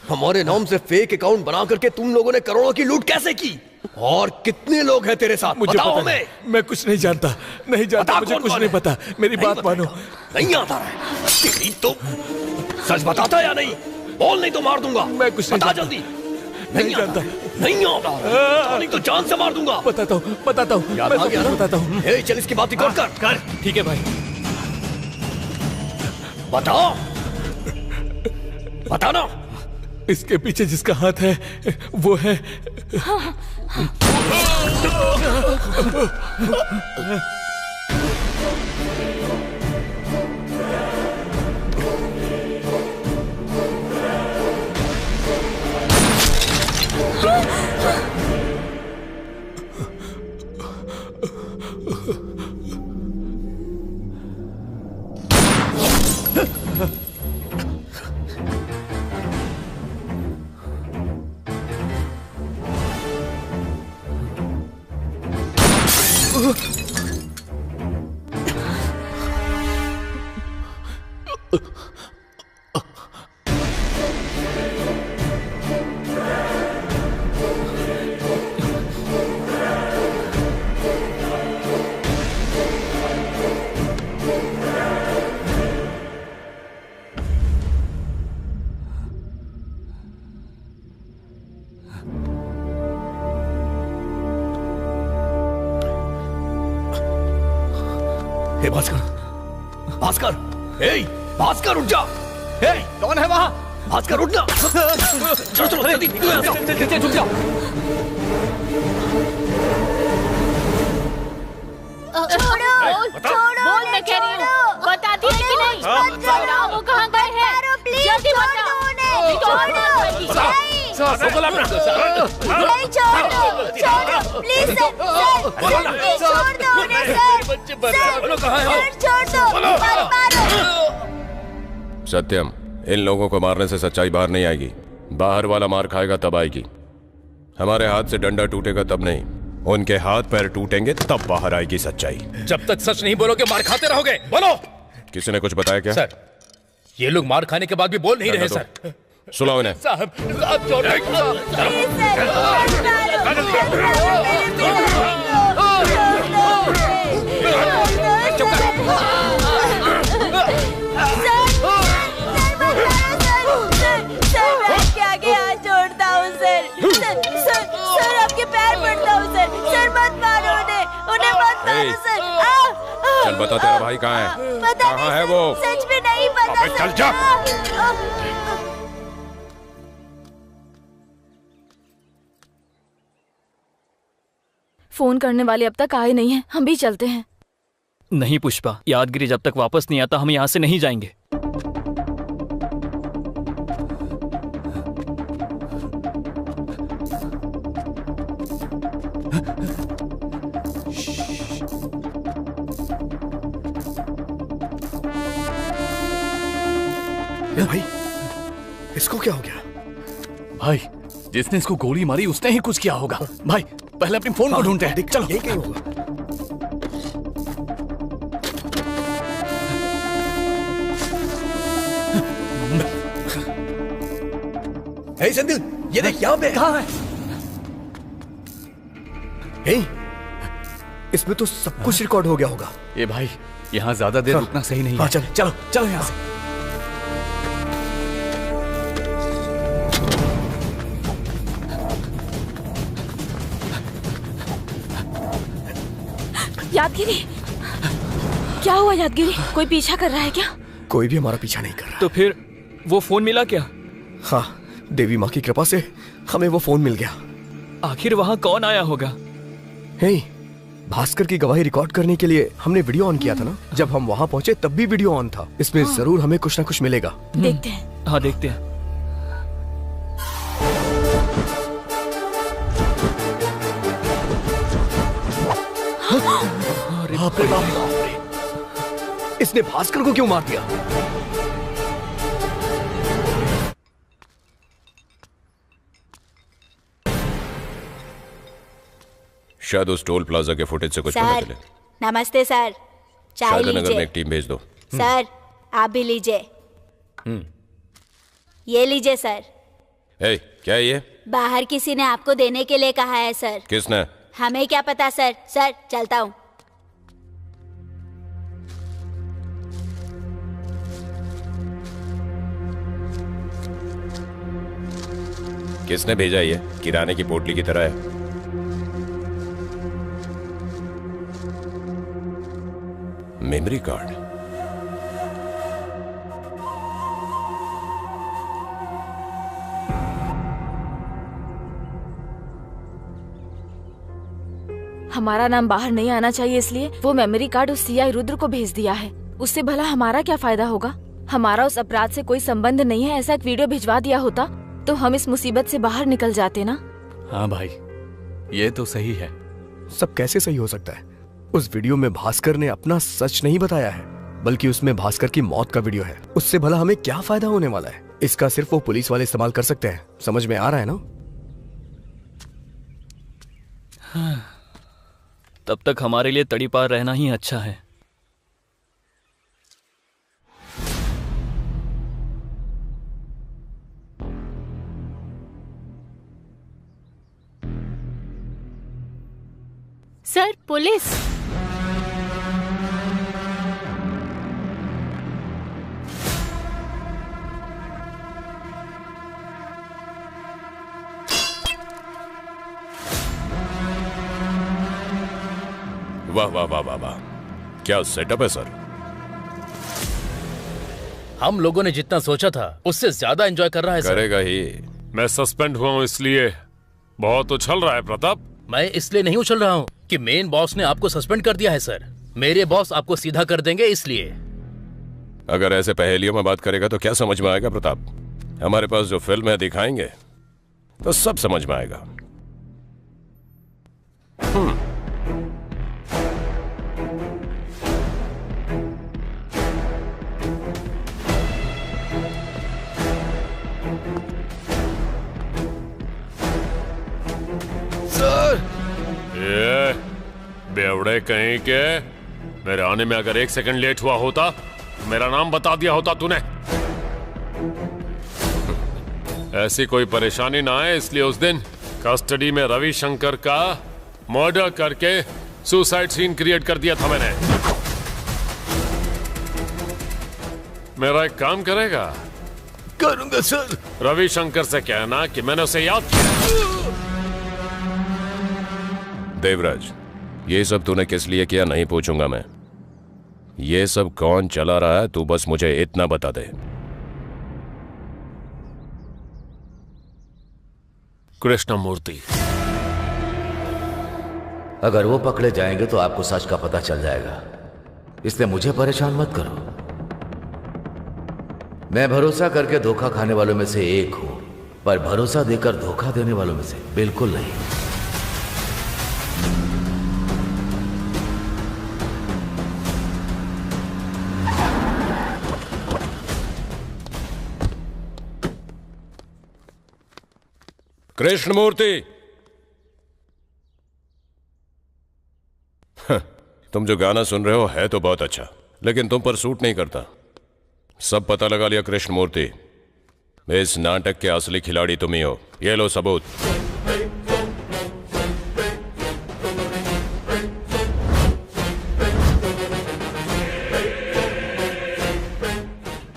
हमारे नाम से फेक अकाउंट बना करके तुम लोगों ने करोड़ों की लूट कैसे की? और कितने लोग हैं तेरे साथ?
मुझे
बताओ
पता
हमें।
नहीं। मैं कुछ नहीं जानता, नहीं जानता, मुझे कुछ नहीं पता। मेरी बात मानो।
नहीं आता है तेरी तो। सच बताता या नहीं? बोल, नहीं तो मार दूंगा।
मैं कुछ नहीं
बता
जानता।
जल्दी।
नहीं जानता।
नहीं आता, नहीं तो जान से मार दूंगा।
बताता हूँ, बताता हूँ,
याद
मैं
आ गया
सब
ना?
बताता हूँ।
ए, चल इसकी बात रिकॉर्ड कर।
ठीक है भाई।
बताओ, बताना।
इसके पीछे जिसका हाथ है वो है
हे भास्कर, भास्कर, हे भास्कर उठ जा। हे
कौन है वहाँ?
भास्कर उठ ना। चलो चलो जल्दी निकलो यहाँ से।
छुप जाओ।
छोड़ो, छोड़ो, बोल, मैं कह रही हूँ, बताती है कि नहीं? बताओ, वो कहाँ गए हैं? जल्दी बताओ।
नहीं, छोड़ दो, प्लीज सर, छोड़ दो उन्हें सर, छोड़ दो, मत मारो।
सत्यम, इन लोगों को मारने से सच्चाई बाहर नहीं आएगी। बाहर वाला मार खाएगा तब आएगी। हमारे हाथ से डंडा टूटेगा तब नहीं, उनके हाथ पैर टूटेंगे तब बाहर आएगी सच्चाई।
जब तक सच नहीं बोलोगे मार खाते रहोगे। बोलो।
किसी ने कुछ बताया क्या?
सर, ये लोग मार खाने के बाद भी बोल नहीं रहे सर।
सुनाओ इन्हें।
साहब,
आगे हाथ जोड़ता हूँ सर, सर आपके पैर पड़ता हूँ सर, सर मत मारो उन्हें मत मारो सर।
चल बता, तेरा भाई कहाँ है? कहाँ है वो?
सच में नहीं पता।
चल जा।
फोन करने वाले अब तक आए नहीं हैं, हम भी चलते हैं।
नहीं पुष्पा, यादगिरी जब तक वापस नहीं आता हम यहाँ से नहीं जाएंगे।
भाई इसको क्या हो गया?
भाई जिसने इसको गोली मारी उसने ही कुछ किया होगा। भाई पहले अपनी फोन को ढूंढते हैं। चलो।
ये क्या होगा? हे संदिल, ये देख यहाँ पे।
कहाँ है?
हे, इसमें तो सब कुछ रिकॉर्ड हो गया होगा।
ये भाई यहाँ ज्यादा देर रुकना सही नहीं
हाँ,
है।
चलो चलो चलो यहाँ से।
यादगिरी, क्या हुआ यादगिरी? कोई पीछा कर रहा है क्या?
कोई भी हमारा पीछा नहीं कर रहा।
तो फिर वो फोन मिला क्या?
हाँ, देवी माँ की कृपा से हमें वो फोन मिल गया।
आखिर वहाँ कौन आया होगा?
हे, भास्कर की गवाही रिकॉर्ड करने के लिए हमने वीडियो ऑन किया था ना। जब हम वहाँ पहुँचे तब भी वीडियो ऑन था। इसमें जरूर हमें कुछ ना कुछ मिलेगा।
देखते हैं।
हाँ देखते हैं।
बाप रे बाप रे, इसने भास्कर को क्यों मार दिया?
शायद उस टोल प्लाजा के फुटेज से कुछ पता
सर,
चले।
नमस्ते सर, चाय
शायद नगर में
लीजिए।
एक टीम भेज दो।
सर आप भी लीजिए। ये लीजिए सर।
ए, क्या है ये?
बाहर किसी ने आपको देने के लिए कहा है सर।
किसने?
हमें क्या पता सर। सर चलता हूँ।
किसने भेजा ये? किराने की पोटली की तरह है। Memory card.
हमारा नाम बाहर नहीं आना चाहिए इसलिए वो मेमोरी कार्ड उस सीआई रुद्र को भेज दिया है। उससे भला हमारा क्या फायदा होगा? हमारा उस अपराध से कोई संबंध नहीं है। ऐसा एक वीडियो भिजवा दिया होता तो हम इस मुसीबत से बाहर निकल जाते ना।
हाँ भाई, ये तो सही है।
सब कैसे सही हो सकता है? उस वीडियो में भास्कर ने अपना सच नहीं बताया है, बल्कि उसमें भास्कर की मौत का वीडियो है। उससे भला हमें क्या फायदा होने वाला है? इसका सिर्फ वो पुलिस वाले इस्तेमाल कर सकते हैं। समझ में आ रहा है ना?
तब तक हमारे लिए तड़ीपार रहना ही अच्छा है।
Sir police.
वाह वाह वाह वाह वाह, क्या सेटअप है सर।
हम लोगों ने जितना सोचा था उससे ज्यादा एंजॉय कर रहा है सर।
करेगा ही।
मैं सस्पेंड हुआ हूँ इसलिए बहुत उछल रहा है प्रताप।
मैं इसलिए नहीं उछल रहा हूँ कि मेन बॉस ने आपको सस्पेंड कर दिया है सर। मेरे बॉस आपको सीधा कर देंगे इसलिए।
अगर ऐसे पहेलियों में बात करेगा तो क्या समझ में आएगा प्रताप? हमारे पास जो फिल्म है दिखाएंगे तो सब समझ में आएगा।
ये बेवड़े कहीं के, मेरे आने में अगर 1 सेकंड लेट हुआ होता तो मेरा नाम बता दिया होता तूने। ऐसी कोई परेशानी ना आए इसलिए उस दिन कस्टडी में रविशंकर का मर्डर करके सुसाइड सीन क्रिएट कर दिया था मैंने। मेरा एक काम करेगा?
करूंगा सर।
रविशंकर से कहना कि मैंने उसे याद किया।
देवराज, ये सब तूने किस लिए किया नहीं पूछूंगा मैं। ये सब कौन चला रहा है तू बस मुझे इतना बता दे।
कृष्णमूर्ति।
अगर वो पकड़े जाएंगे तो आपको सच का पता चल जाएगा, इसलिए मुझे परेशान मत करो। मैं भरोसा करके धोखा खाने वालों में से एक हूं, पर भरोसा देकर धोखा देने वालों में से बिल्कुल नहीं।
कृष्णमूर्ति, तुम जो गाना सुन रहे हो है तो बहुत अच्छा, लेकिन तुम पर सूट नहीं करता। सब पता लगा लिया कृष्णमूर्ति, इस नाटक के असली खिलाड़ी तुम ही हो। ये लो सबूत।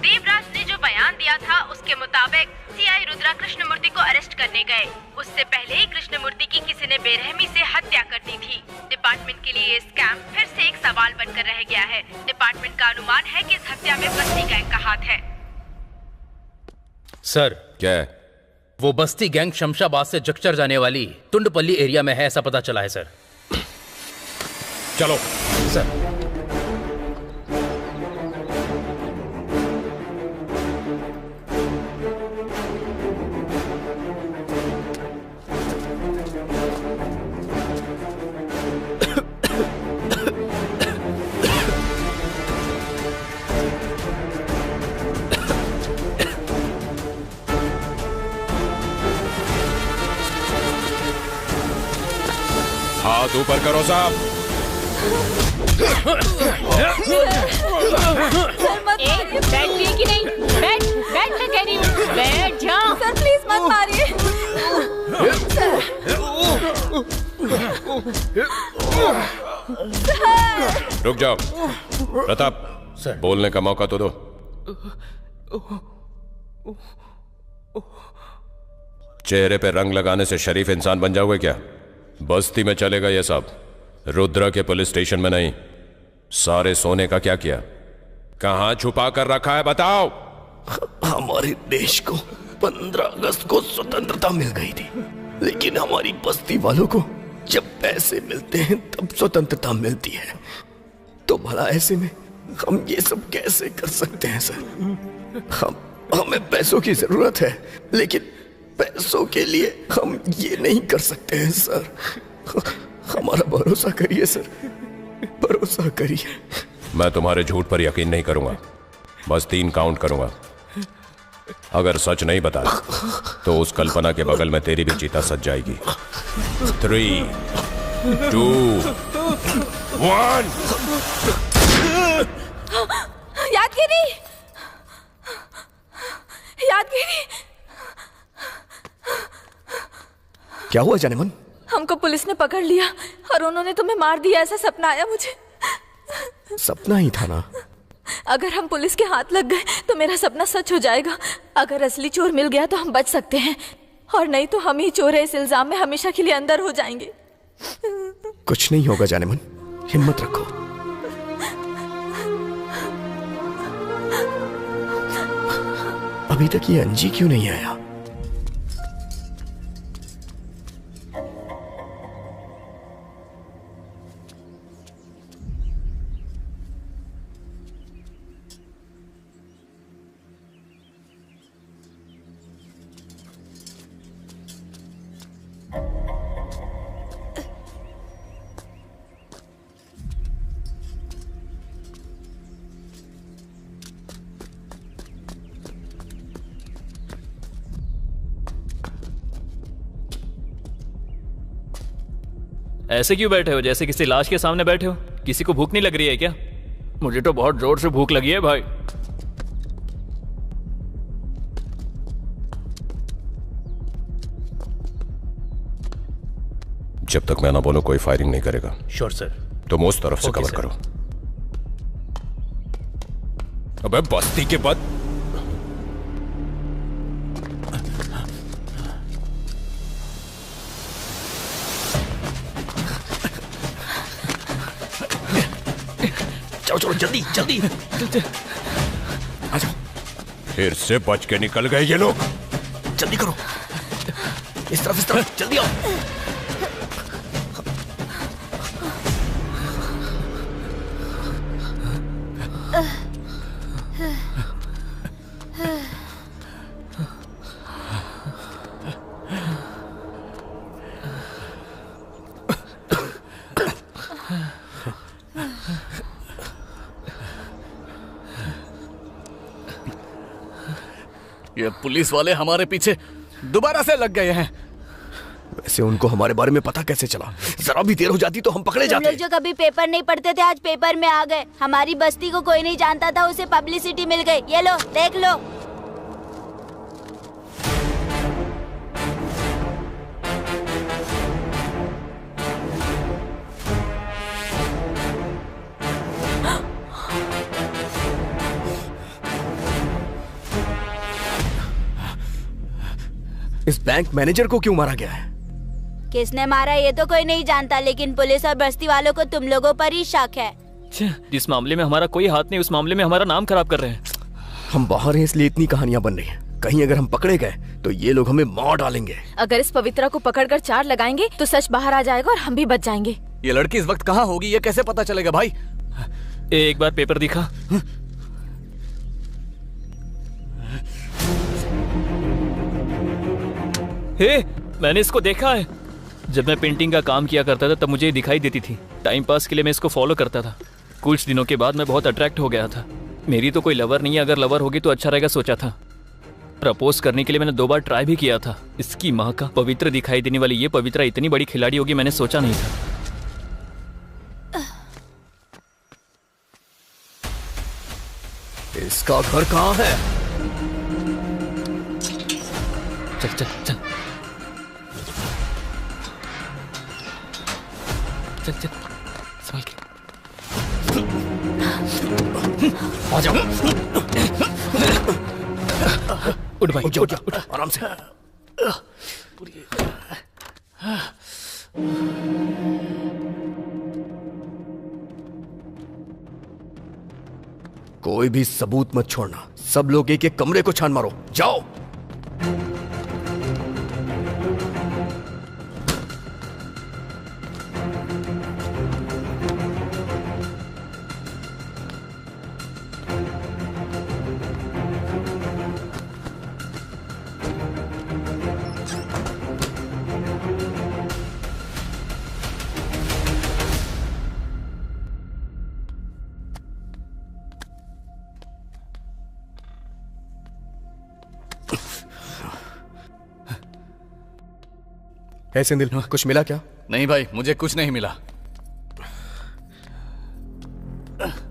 देवराज ने जो बयान दिया था उसके मुताबिक सीआई रुद्रा कृष्णमूर्ति को अरेस्ट करने गए। उससे पहले ही कृष्णमूर्ति की किसी ने बेरहमी से हत्या कर दी थी। डिपार्टमेंट के लिए ये स्कैम फिर से एक सवाल बनकर रह गया है। डिपार्टमेंट का अनुमान है कि इस हत्या में बस्ती गैंग का हाथ है।
सर,
क्या है?
वो बस्ती गैंग शमशाबाद से जगचर जाने वाली टुंडपल्ली एरिया में है, ऐसा पता चला है सर।
चलो
सर।
हाथ ऊपर करो साहब।
बैठ कि नहीं? बैठ मैं कह रही हूँ, बैठ जाओ।
सर प्लीज मत मारिए।
रुक जाओ प्रताप, बोलने का मौका तो दो। चेहरे पे रंग लगाने से शरीफ इंसान बन जाओगे क्या? बस्ती में चलेगा ये सब, रुद्रा के पुलिस स्टेशन में नहीं। सारे सोने का क्या किया? कहां छुपा कर रखा है बताओ।
हमारे देश को 15 अगस्त को स्वतंत्रता मिल गई थी, लेकिन हमारी बस्ती वालों को जब पैसे मिलते हैं तब स्वतंत्रता मिलती है। तो भला ऐसे में हम ये सब कैसे कर सकते हैं सर? हमें पैसों की जरूरत है, लेकिन पैसों के लिए हम ये नहीं कर सकते हैं सर। हमारा भरोसा करिए सर, भरोसा करिए।
मैं तुम्हारे झूठ पर यकीन नहीं करूंगा, बस 3 काउंट करूंगा। अगर सच नहीं बता तो उस कल्पना के बगल में तेरी भी चीता सज जाएगी। 3, 2, 1।
यादगिरी, यादगिरी।
क्या हुआ जानेमन?
हमको पुलिस ने पकड़ लिया और उन्होंने तुम्हें मार दिया, ऐसा सपना आया मुझे।
सपना ही था ना?
अगर हम पुलिस के हाथ लग गए तो मेरा सपना सच हो जाएगा। अगर असली चोर मिल गया तो हम बच सकते हैं, और नहीं तो हम ही चोर है इस इल्जाम में हमेशा के लिए अंदर हो जाएंगे।
कुछ नहीं होगा जानेमन, हिम्मत रखो। अभी तक ये अंजी क्यों नहीं आया?
ऐसे क्यों बैठे हो, जैसे किसी लाश के सामने बैठे हो? किसी को भूख नहीं लग रही है क्या? मुझे तो बहुत जोर से भूख लगी है भाई।
जब तक मैं ना बोलूं कोई फायरिंग नहीं करेगा।
Sure sir.
तुम उस तरफ से कवर करो। अबे बस्ती के बाद
चलो जल्दी जल्दी आ जाओ।
फिर से बच के निकल गए ये लोग।
जल्दी करो, इस तरफ जल्दी आओ।
ये पुलिस वाले हमारे पीछे दोबारा से लग गए हैं।
वैसे उनको हमारे बारे में पता कैसे चला? जरा भी देर हो जाती तो हम पकड़े
तुम
जाते।
लोग जो कभी पेपर नहीं पढ़ते थे आज पेपर में आ गए। हमारी बस्ती को कोई नहीं जानता था, उसे पब्लिसिटी मिल गई। ये लो देख लो।
इस बैंक मैनेजर को क्यों मारा गया है?
किसने मारा ये तो कोई नहीं जानता, लेकिन पुलिस और बस्ती वालों को तुम लोगों पर ही शक है।
जिस मामले में हमारा कोई हाथ नहीं, उस मामले में हमारा नाम खराब कर रहे हैं।
हम बाहर हैं इसलिए इतनी कहानियां बन रही हैं। कहीं अगर हम पकड़े गए तो ये लोग हमें मार डालेंगे।
अगर इस पवित्रा को पकड़कर 4 लगाएंगे तो सच बाहर आ जाएगा और हम भी बच जाएंगे।
ये लड़की इस वक्त कहाँ होगी ये कैसे पता चलेगा भाई?
एक बार पेपर दिखा। हे, मैंने इसको देखा है। जब मैं पेंटिंग का काम किया करता था तब मुझे दिखाई देती थी। टाइम पास के लिए मैं इसको फॉलो करता था। कुछ दिनों के बाद मैं बहुत अट्रैक्ट हो गया था। मेरी तो कोई लवर नहीं है, अगर लवर होगी तो अच्छा रहेगा सोचा था। प्रपोज करने के लिए मैंने 2 बार ट्राई भी किया था। इसकी माँ का पवित्र दिखाई देने वाली ये पवित्रा इतनी बड़ी खिलाड़ी होगी मैंने सोचा नहीं था।
इसका घर कहाँ है?
चल चल चल चल चल संभल के
आ जाओ।
उठ भाई,
उठ आराम से। कोई भी सबूत मत छोड़ना। सब लोग एक एक कमरे को छान मारो। जाओ। सिंधिल, कुछ मिला क्या?
नहीं भाई, मुझे कुछ नहीं मिला।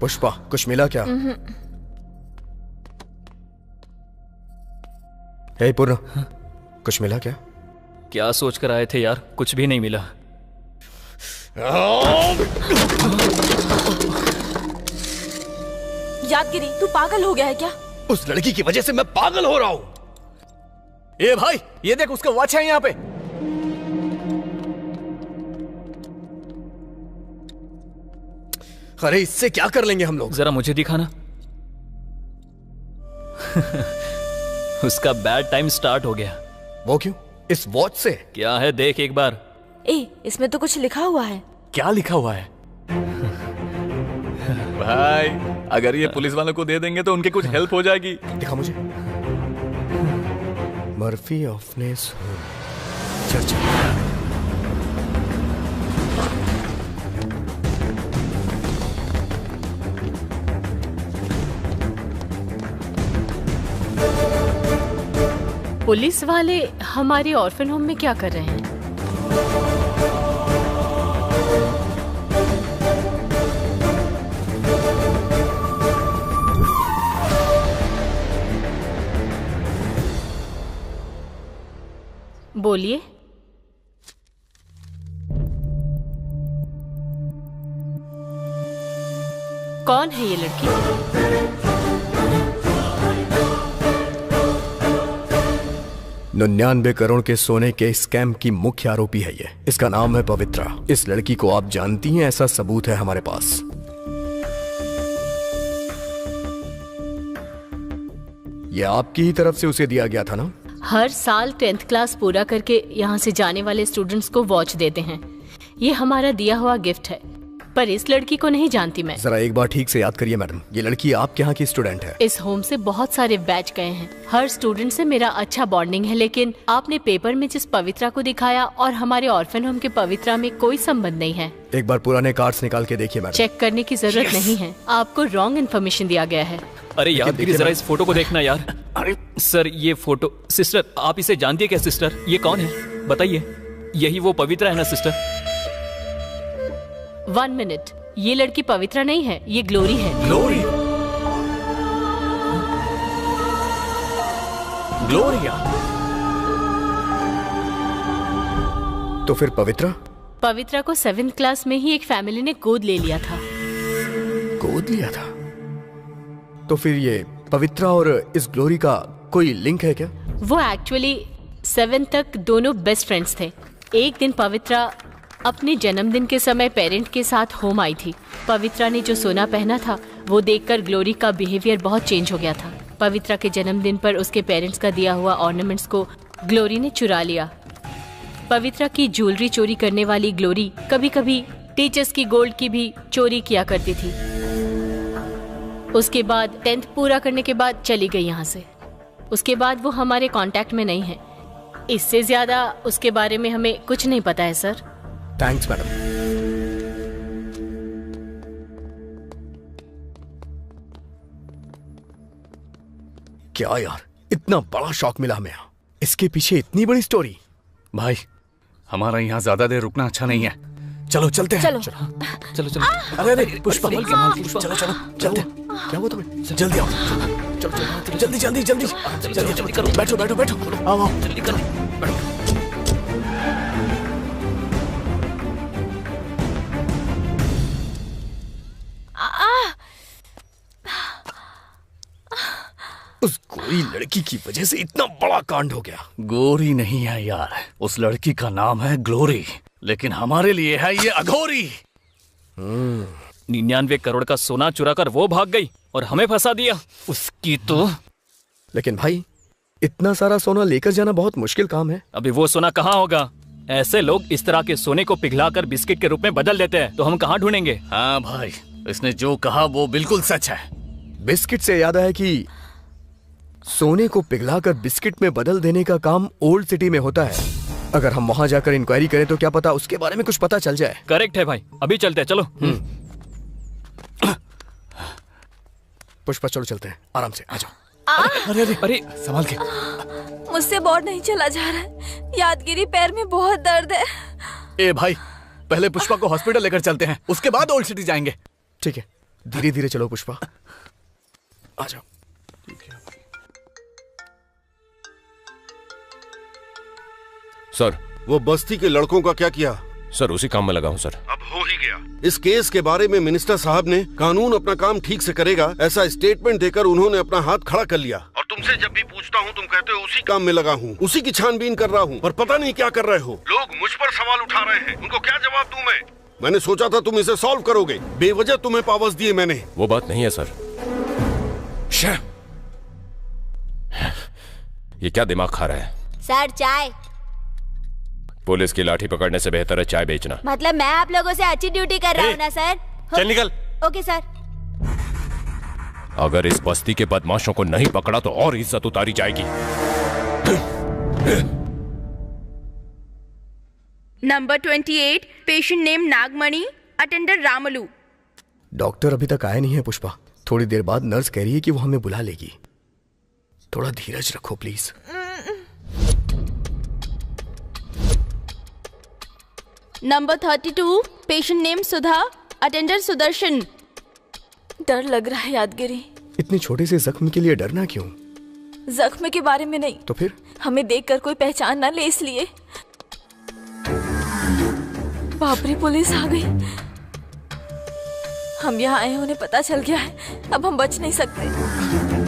पुष्पा, कुछ मिला क्या? हे पूर्ण, कुछ मिला क्या?
क्या सोच कर आए थे यार? कुछ भी नहीं मिला।
यादगिरी, तू पागल हो गया है क्या?
उस लड़की की वजह से मैं पागल हो रहा हूं।
ए भाई, ये देख उसका वॉच है यहाँ पे।
अरे इससे क्या कर लेंगे हम लोग?
जरा मुझे दिखाना। उसका बैड टाइम स्टार्ट हो गया।
वो क्यों? इस वॉच से?
क्या है देख एक बार।
इसमें तो कुछ लिखा हुआ है।
क्या लिखा हुआ है? भाई, अगर ये पुलिस वालों को दे देंगे तो उनके कुछ हेल्प हो जाएगी।
दिखा मुझे। Murphy orphans home church.
Police वाले हमारे ऑर्फन होम में क्या कर रहे हैं? बोलिए। कौन है ये लड़की?
99 करोड़ के सोने के स्कैम की मुख्य आरोपी है ये। इसका नाम है पवित्रा। इस लड़की को आप जानती हैं, ऐसा सबूत है हमारे पास। ये आपकी ही तरफ से उसे दिया गया था ना?
हर साल 10th क्लास पूरा करके यहाँ से जाने वाले स्टूडेंट्स को वॉच देते हैं। ये हमारा दिया हुआ गिफ्ट है, पर इस लड़की को नहीं जानती मैं।
जरा एक बार ठीक से याद करिए मैडम, ये लड़की आपके यहाँ की स्टूडेंट है।
इस होम से बहुत सारे बैच गए हैं। हर स्टूडेंट से मेरा अच्छा बॉन्डिंग है, लेकिन आपने पेपर में जिस पवित्रा को दिखाया और हमारे ऑर्फन होम के पवित्रा में कोई संबंध नहीं है।
एक बार पुराने कार्ड्स निकाल के देखिए मैडम।
चेक करने की जरूरत नहीं है, आपको रॉन्ग इन्फॉर्मेशन दिया गया है।
अरे यादगिरी, जरा इस फोटो को देखना यार। अरे सर, ये फोटो। सिस्टर, आप इसे जानती है क्या? सिस्टर, ये कौन है बताइए। यही वो पवित्रा है ना सिस्टर?
1 मिनट, ये लड़की पवित्रा नहीं है, ये ग्लोरी है।
ग्लोरी? ग्लोरिया?
तो फिर पवित्रा?
पवित्रा को 7th क्लास में ही एक फैमिली ने गोद ले लिया था।
गोद लिया था? तो फिर ये पवित्रा और इस ग्लोरी का कोई लिंक है क्या?
वो एक्चुअली 7th तक दोनों बेस्ट फ्रेंड्स थे। एक दिन पवित्रा अपने जन्मदिन के समय पेरेंट के साथ होम आई थी। पवित्रा ने जो सोना पहना था वो देखकर ग्लोरी का बिहेवियर बहुत चेंज हो गया था। पवित्रा के जन्मदिन पर उसके पेरेंट्स का दिया हुआ ऑर्नामेंट्स को ग्लोरी ने चुरा लिया। पवित्रा की ज्वेलरी चोरी करने वाली ग्लोरी कभी कभी टीचर्स की गोल्ड की भी चोरी किया करती थी। उसके बाद 10th पूरा करने के बाद चली गई यहाँ से। उसके बाद वो हमारे कांटेक्ट में नहीं है। इससे ज्यादा उसके बारे में हमें कुछ नहीं पता है सर।
Thanks madam. क्या यार, इतना बड़ा शॉक मिला हमें। इसके पीछे इतनी बड़ी स्टोरी।
भाई हमारा यहाँ ज्यादा देर रुकना अच्छा नहीं है, चलो चलते हैं।
चलो
चलो चलो।
अरे अरे पुष्पा, चलो चलो चलते हैं। क्या हुआ तुम्हें? जल्दी आओ, चलो चलो जल्दी जल्दी जल्दी जल्दी जल्दी करो। बैठो बैठो बैठो, आओ आओ जल्दी करो, बैठो। उस गोरी लड़की की वजह से इतना बड़ा कांड हो गया।
गोरी नहीं है यार, उस लड़की का नाम है ग्लोरी, लेकिन हमारे लिए है ये अघोरी।
99 करोड़ का सोना चुरा कर वो भाग गई और हमें फंसा दिया। उसकी तो।
लेकिन भाई इतना सारा सोना लेकर जाना बहुत मुश्किल काम है।
अभी वो सोना कहाँ होगा? ऐसे लोग इस तरह के सोने को पिघलाकर बिस्किट के रूप में बदल देते हैं, तो हम कहाँ ढूंढेंगे?
हाँ भाई, इसने जो कहा वो बिल्कुल सच है।
बिस्किट से याद आया कि सोने को पिघलाकर बिस्किट में बदल देने का काम ओल्ड सिटी में होता है। अगर हम वहां जाकर इंक्वायरी करें तो क्या पता उसके बारे में कुछ पता चल जाए।
करेक्ट है भाई, अभी चलते हैं, चलो।
पुष्पा चलो चलते हैं, आराम से आ जाओ।
अरे अरे अरे संभाल के।
मुझसे बोर्ड नहीं चला जा रहा है, यादगिरी पैर में बहुत दर्द है।
ए भाई, पहले पुष्पा को हॉस्पिटल लेकर चलते हैं, उसके बाद ओल्ड सिटी जाएंगे।
ठीक है, धीरे धीरे चलो पुष्पा, आ जाओ।
सर,
वो बस्ती के लड़कों का क्या किया?
सर उसी काम में लगा हूँ सर।
अब हो ही गया। इस केस के बारे में मिनिस्टर साहब ने कानून अपना काम ठीक से करेगा ऐसा स्टेटमेंट देकर उन्होंने अपना हाथ खड़ा कर लिया। और तुमसे जब भी पूछता हूँ तुम कहते हो उसी काम में लगा हूँ, उसी की छानबीन कर रहा हूँ, पर पता नहीं क्या कर रहे हो। लोग मुझ पर सवाल उठा रहे हैं, उनको क्या जवाब दूं मैं? मैंने सोचा था तुम इसे सॉल्व करोगे, बेवजह तुम्हें पावर्स दिए मैंने।
वो बात नहीं है सर। ये क्या दिमाग खा रहा है?
सर चाय।
पुलिस की लाठी पकड़ने से बेहतर है चाय बेचना।
मतलब मैं आप लोगों से अच्छी ड्यूटी कर रहा हूँ ना सर?
चल निकल।
Okay sir.
अगर इस बस्ती के बदमाशों को नहीं पकड़ा तो और इज्जत उतारी जाएगी।
नंबर 28, पेशेंट नेम नागमणि, अटेंडर रामलू।
डॉक्टर अभी तक आया नहीं है पुष्पा, थोड़ी देर बाद नर्स कह रही है कि वो हमें बुला लेगी। थोड़ा धीरज रखो please.
Number 32, patient name Sudha, attender Sudarshan.
डर लग रहा है यादगिरी।
इतने छोटे से जख्म के लिए डरना क्यों?
जख्म के बारे में नहीं,
तो फिर
हमें देखकर कोई पहचान ना ले इसलिए। बाप रे, पुलिस आ गई। हम यहाँ आए, उन्हें पता चल गया है, अब हम बच नहीं सकते।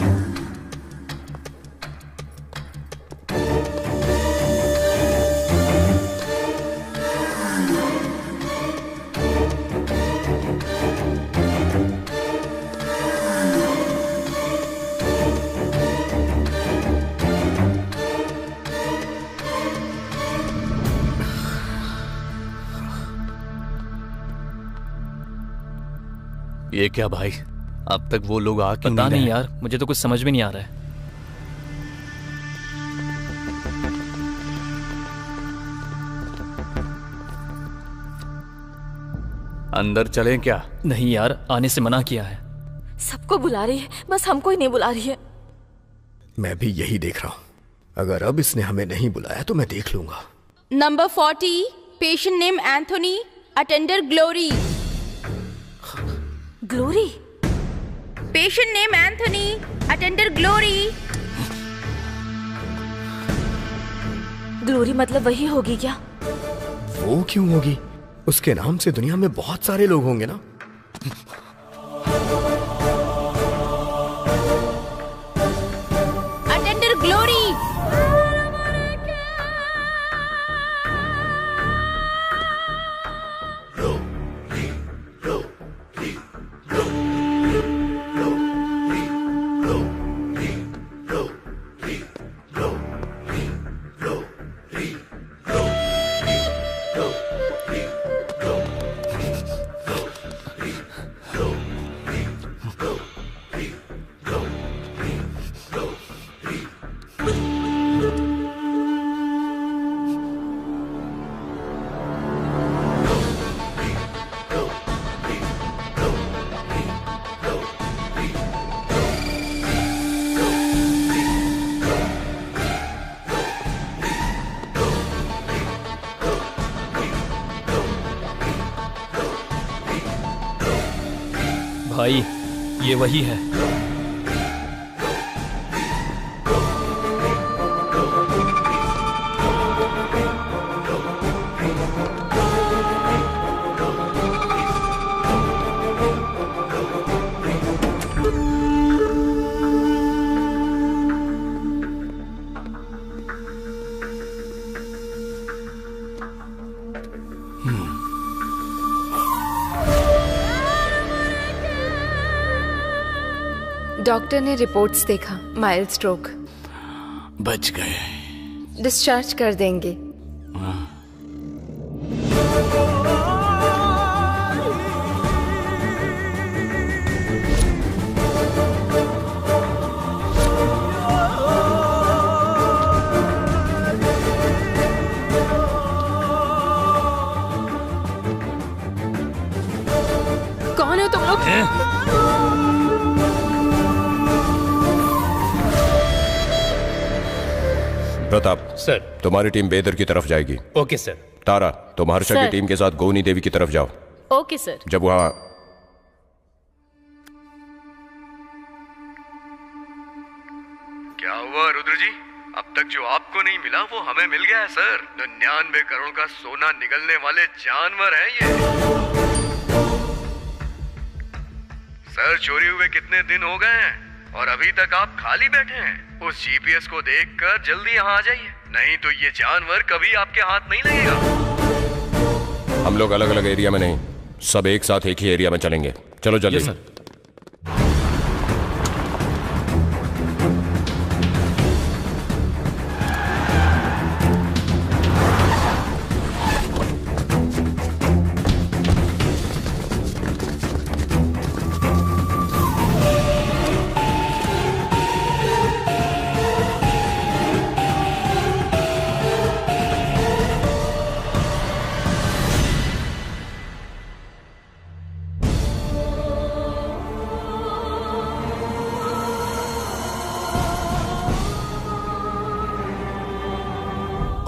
ये क्या भाई, अब तक वो लोग आ क्यों
पता नहीं यार, मुझे तो कुछ समझ में नहीं आ रहा है।
अंदर चलें क्या?
नहीं यार, आने से मना किया है।
सबको बुला रही है, बस हमको ही नहीं बुला रही है।
मैं भी यही देख रहा हूँ। अगर अब इसने हमें नहीं बुलाया तो मैं देख लूंगा।
Number 40, patient name Anthony, attender glory.
Glory?
Patient name Anthony, attender glory.
Glory मतलब वही होगी क्या?
वो क्यों होगी? उसके नाम से दुनिया में बहुत सारे लोग होंगे ना।
Attender glory.
भाई ये वही है।
डॉक्टर ने रिपोर्ट्स देखा, माइल्ड स्ट्रोक।
बच गए।
डिस्चार्ज कर देंगे। कौन हो तुम लोग?
प्रताप
सर,
तुम्हारी टीम बेदर की तरफ जाएगी।
Okay sir.
तारा, तुम हर्षा
सर।
की टीम के साथ गोनी देवी की तरफ जाओ।
Okay sir.
जब वहां
क्या हुआ रुद्र जी? अब तक जो आपको नहीं मिला वो हमें मिल गया है सर। 99 करोड़ का सोना निगलने वाले जानवर हैं ये। सर, चोरी हुए कितने दिन हो गए हैं और अभी तक आप खाली बैठे हैं? उस जीपीएस को देखकर जल्दी यहाँ आ जाइए, नहीं तो ये जानवर कभी आपके हाथ नहीं लगेगा।
हम लोग अलग अलग एरिया में नहीं, सब एक साथ एक ही एरिया में चलेंगे। चलो जल्दी।
सर।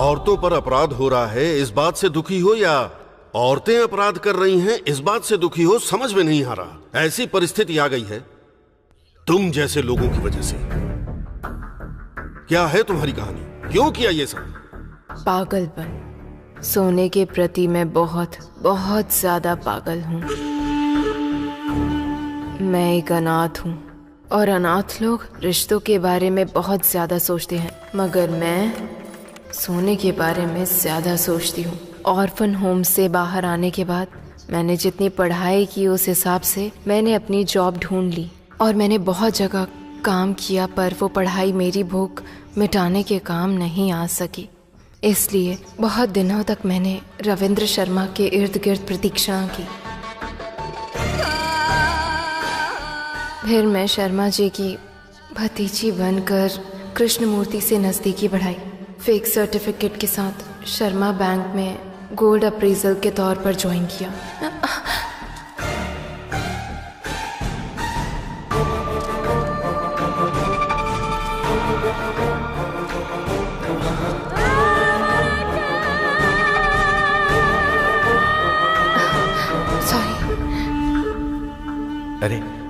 औरतों पर अपराध हो रहा है इस बात से दुखी हो या औरतें अपराध कर रही हैं इस बात से दुखी हो, समझ में नहीं आ रहा। ऐसी परिस्थिति आ गई है तुम जैसे लोगों की वजह से। क्या है तुम्हारी कहानी? क्यों किया ये सब?
पागलपन। सोने के प्रति मैं बहुत बहुत ज्यादा पागल हूँ। मैं एक अनाथ हूँ और अनाथ लोग रिश्तों के बारे में बहुत ज्यादा सोचते हैं, मगर मैं सोने के बारे में ज्यादा सोचती हूँ। ऑर्फन होम से बाहर आने के बाद मैंने जितनी पढ़ाई की उस हिसाब से मैंने अपनी जॉब ढूंढ ली और मैंने बहुत जगह काम किया, पर वो पढ़ाई मेरी भूख मिटाने के काम नहीं आ सकी। इसलिए बहुत दिनों तक मैंने रविंद्र शर्मा के इर्द गिर्द प्रतीक्षा की। फिर मैं शर्मा जी की भतीजी बनकर कृष्णमूर्ति से नज़दीकी बढ़ाई। फेक सर्टिफिकेट के साथ शर्मा बैंक में गोल्ड अप्रेजल के तौर पर ज्वाइन किया।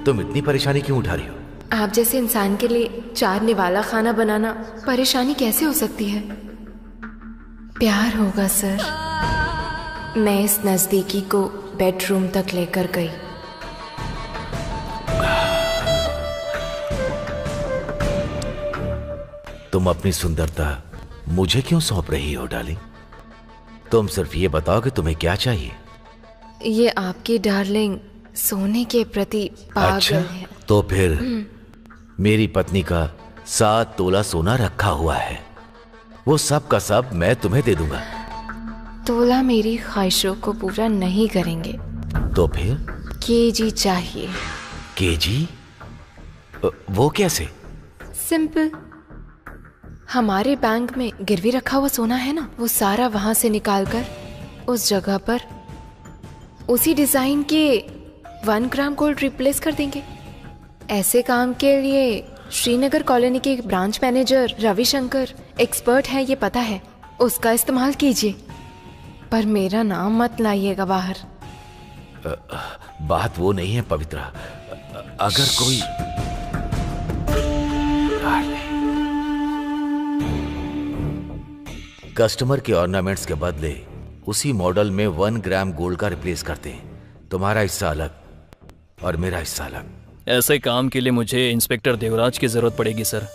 तुम इतनी परेशानी क्यों उठा रही हो?
आप जैसे इंसान के लिए 4 निवाला खाना बनाना परेशानी कैसे हो सकती है? प्यार होगा सर। मैं इस नजदीकी को बेडरूम तक लेकर गई।
तुम अपनी सुंदरता मुझे क्यों सौंप रही हो डार्लिंग? तुम सिर्फ ये बताओ कि तुम्हें क्या चाहिए।
ये आपकी डार्लिंग सोने के प्रति पागल
अच्छा,
है।
तो फिर मेरी पत्नी का 7 तोला सोना रखा हुआ है, वो सब का सब मैं तुम्हें दे दूंगा।
तोला मेरी ख्वाहिशों को पूरा नहीं करेंगे।
तो फिर?
केजी चाहिए।
केजी? वो कैसे?
सिंपल। हमारे बैंक में गिरवी रखा हुआ सोना है ना, वो सारा वहां से निकालकर उस जगह पर उसी डिजाइन के 1 ग्राम गोल्ड रिप्लेस कर देंगे। ऐसे काम के लिए श्रीनगर कॉलोनी के ब्रांच मैनेजर रविशंकर एक्सपर्ट है, ये पता है। उसका इस्तेमाल कीजिए, पर मेरा नाम मत लाइएगा बाहर।
बात वो नहीं है पवित्रा। अगर कोई कस्टमर के ऑर्नामेंट्स के बदले उसी मॉडल में 1 ग्राम गोल्ड का रिप्लेस करते हैं, तुम्हारा हिस्सा अलग और मेरा हिस्सा अलग।
ऐसे काम के लिए मुझे इंस्पेक्टर देवराज की जरूरत पड़ेगी सर।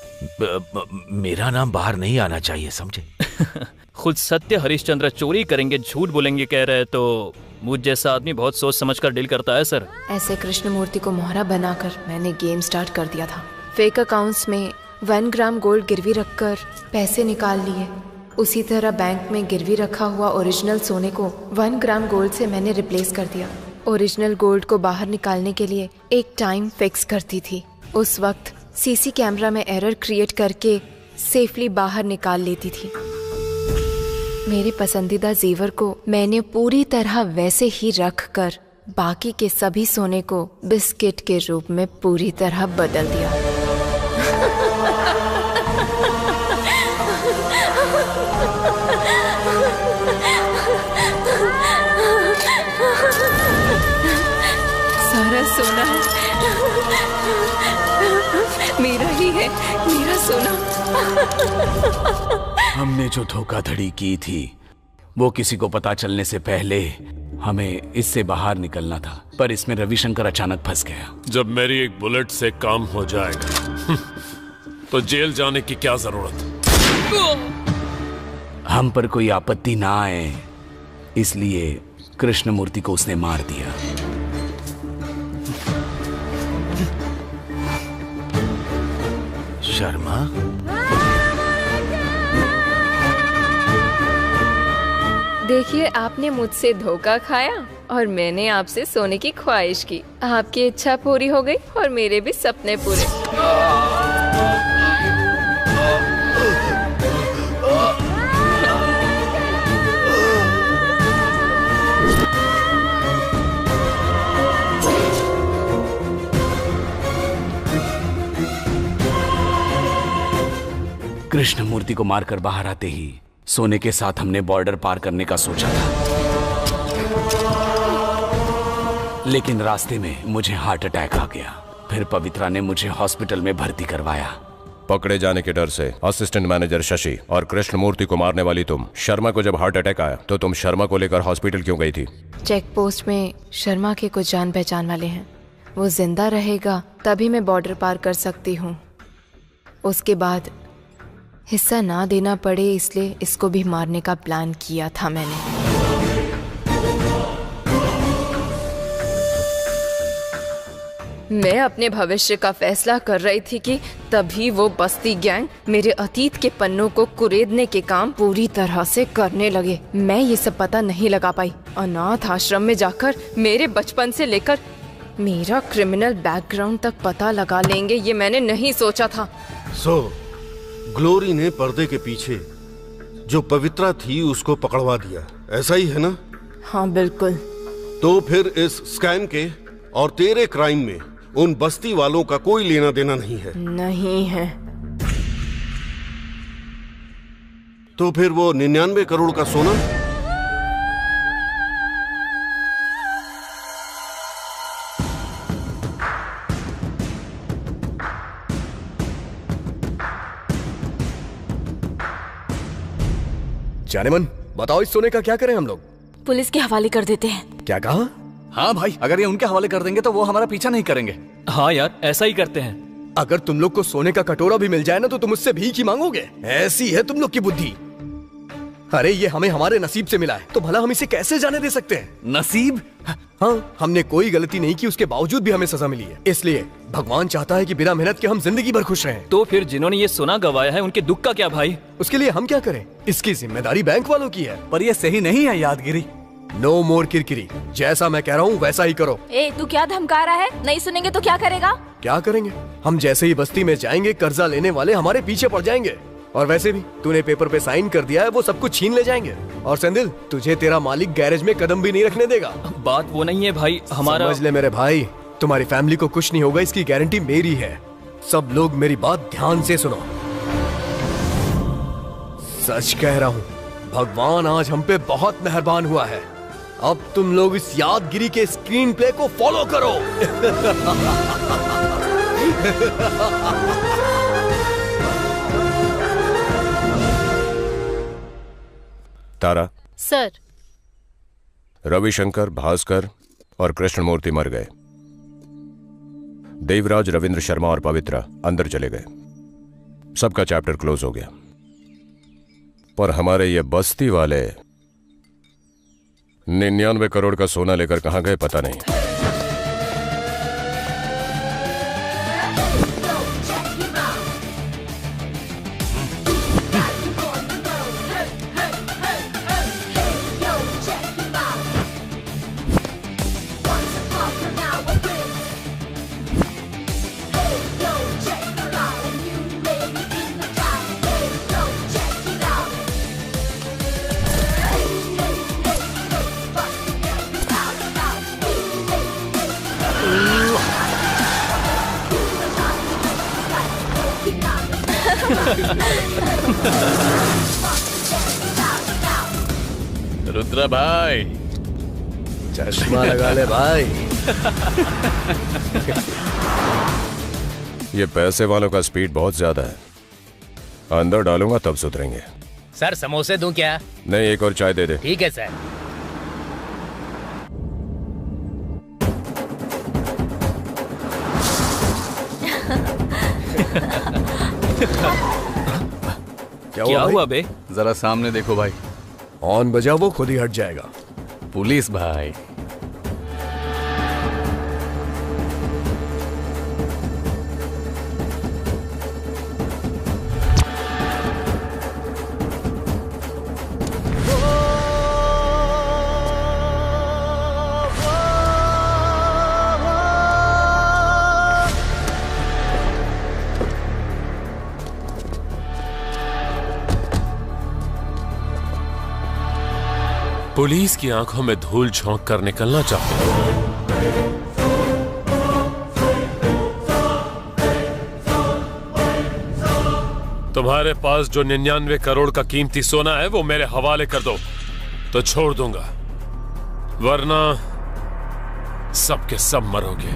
मेरा नाम बाहर नहीं आना चाहिए, समझे?
खुद सत्य हरिश्चंद्र चोरी करेंगे, झूठ बोलेंगे कह रहे, तो मुझ जैसा आदमी बहुत सोच समझकर डील करता है सर।
ऐसे कृष्णमूर्ति को मोहरा बनाकर मैंने गेम स्टार्ट कर दिया था। फेक अकाउंट्स में 1 ग्राम गोल्ड गिरवी रखकर पैसे निकाल लिए। उसी तरह बैंक में गिरवी रखा हुआ ओरिजिनल सोने को 1 ग्राम गोल्ड से मैंने रिप्लेस कर दिया। ओरिजिनल गोल्ड को बाहर निकालने के लिए एक टाइम फिक्स करती थी। उस वक्त सीसी कैमरा में एरर क्रिएट करके सेफली बाहर निकाल लेती थी। मेरे पसंदीदा जेवर को मैंने पूरी तरह वैसे ही रख कर बाकी के सभी सोने को बिस्किट के रूप में पूरी तरह बदल दिया। सारा सोना मेरा ही है, मेरा सोना।
हमने जो धोखाधड़ी की थी वो किसी को पता चलने से पहले हमें इससे बाहर निकलना था, पर इसमें रविशंकर अचानक फंस गया।
जब मेरी एक बुलेट से काम हो जाएगा तो जेल जाने की क्या जरूरत?
हम पर कोई आपत्ति ना आए इसलिए कृष्णमूर्ति को उसने मार दिया।
शर्मा,
देखिए, आपने मुझसे धोखा खाया और मैंने आपसे सोने की ख्वाहिश की। आपकी इच्छा पूरी हो गई और मेरे भी सपने पूरे।
कृष्णमूर्ति को मारकर बाहर आते ही सोने के साथ हमने बॉर्डर पार करने का सोचा था, लेकिन रास्ते में मुझे हार्ट अटैक आ गया। फिर पवित्रा ने मुझे हॉस्पिटल में भर्ती करवाया।
पकड़े जाने के डर से असिस्टेंट मैनेजर शशि और कृष्णमूर्ति को मारने वाली तुम शर्मा को जब हार्ट अटैक आया तो तुम शर्मा को लेकर हॉस्पिटल क्यों गई थी?
चेक पोस्ट में शर्मा के कुछ जान पहचान वाले हैं, वो जिंदा रहेगा तभी मैं बॉर्डर पार कर सकती हूँ। उसके बाद हिस्सा ना देना पड़े इसलिए इसको भी मारने का प्लान किया था मैंने। मैं अपने भविष्य का फैसला कर रही थी कि तभी वो बस्ती गैंग मेरे अतीत के पन्नों को कुरेदने के काम पूरी तरह से करने लगे। मैं ये सब पता नहीं लगा पाई। अनाथ आश्रम में जाकर मेरे बचपन से लेकर मेरा क्रिमिनल बैकग्राउंड तक पता लगा लेंगे, ये मैंने नहीं सोचा था।
ग्लोरी ने पर्दे के पीछे जो पवित्रा थी उसको पकड़वा दिया, ऐसा ही है ना?
हाँ बिल्कुल।
तो फिर इस स्कैम के और तेरे क्राइम में उन बस्ती वालों का कोई लेना देना नहीं है?
नहीं है।
तो फिर वो 99 करोड़ का सोना?
जाने मन, बताओ इस सोने का क्या करें हम लोग?
पुलिस के हवाले कर देते हैं।
क्या कहा?
हाँ भाई, अगर ये उनके हवाले कर देंगे तो वो हमारा पीछा नहीं करेंगे।
हाँ यार, ऐसा ही करते हैं।
अगर तुम लोग को सोने का कटोरा भी मिल जाए ना तो तुम उससे भीख ही मांगोगे। ऐसी है तुम लोग की बुद्धि। अरे ये हमें हमारे नसीब से मिला है, तो भला हम इसे कैसे जाने दे सकते हैं?
नसीब?
हाँ, हमने कोई गलती नहीं की, उसके बावजूद भी हमें सजा मिली है। इसलिए भगवान चाहता है कि बिना मेहनत के हम जिंदगी भर खुश रहें।
तो फिर जिन्होंने ये सोना गवाया है उनके दुख का क्या भाई?
उसके लिए हम क्या करें? इसकी जिम्मेदारी बैंक वालों की है।
पर ये सही नहीं है यादगिरी।
नो मोर किरकिरी। जैसा मैं कह रहा हूँ वैसा ही करो।
ए, तू क्या धमका रहा है? नहीं सुनेंगे तो क्या करेगा?
क्या करेंगे? हम जैसे ही बस्ती में जाएंगे, कर्जा लेने वाले हमारे पीछे पड़ जाएंगे। और वैसे भी तूने पेपर पे साइन कर दिया है, वो सब कुछ छीन ले जाएंगे। और सेंदिल, तुझे तेरा मालिक गैरेज में कदम भी नहीं रखने देगा।
बात वो नहीं है भाई, हमारा।
समझ ले मेरे भाई, तुम्हारी फैमिली को कुछ नहीं होगा, इसकी गारंटी मेरी है। सब लोग मेरी बात ध्यान से सुनो। सच कह रहा हूँ, भगवान आज हम पे बहुत मेहरबान हुआ है। अब तुम लोग इस यादगिरी के स्क्रीन प्ले को फॉलो करो।
तारा,
सर।
रविशंकर, भास्कर और कृष्णमूर्ति मर गए। देवराज, रविंद्र शर्मा और पवित्रा अंदर चले गए। सबका चैप्टर क्लोज हो गया। पर हमारे ये बस्ती वाले 99 करोड़ का सोना लेकर कहां गए पता नहीं।
रुद्रा भाई,
चश्मा लगा ले भाई।
ये पैसे वालों का स्पीड बहुत ज्यादा है। अंदर डालूंगा तब सुधरेंगे।
सर समोसे दूं क्या?
नहीं, एक और चाय दे दे।
ठीक है सर।
क्या हुआ बे?
जरा सामने देखो भाई।
ऑन बजा, वो खुद ही हट जाएगा।
पुलिस भाई।
पुलिस की आंखों में धूल झोंक कर निकलना चाहते हो। तुम्हारे पास जो 99 करोड़ का कीमती सोना है वो मेरे हवाले कर दो तो छोड़ दूंगा, वरना सबके सब मरोगे।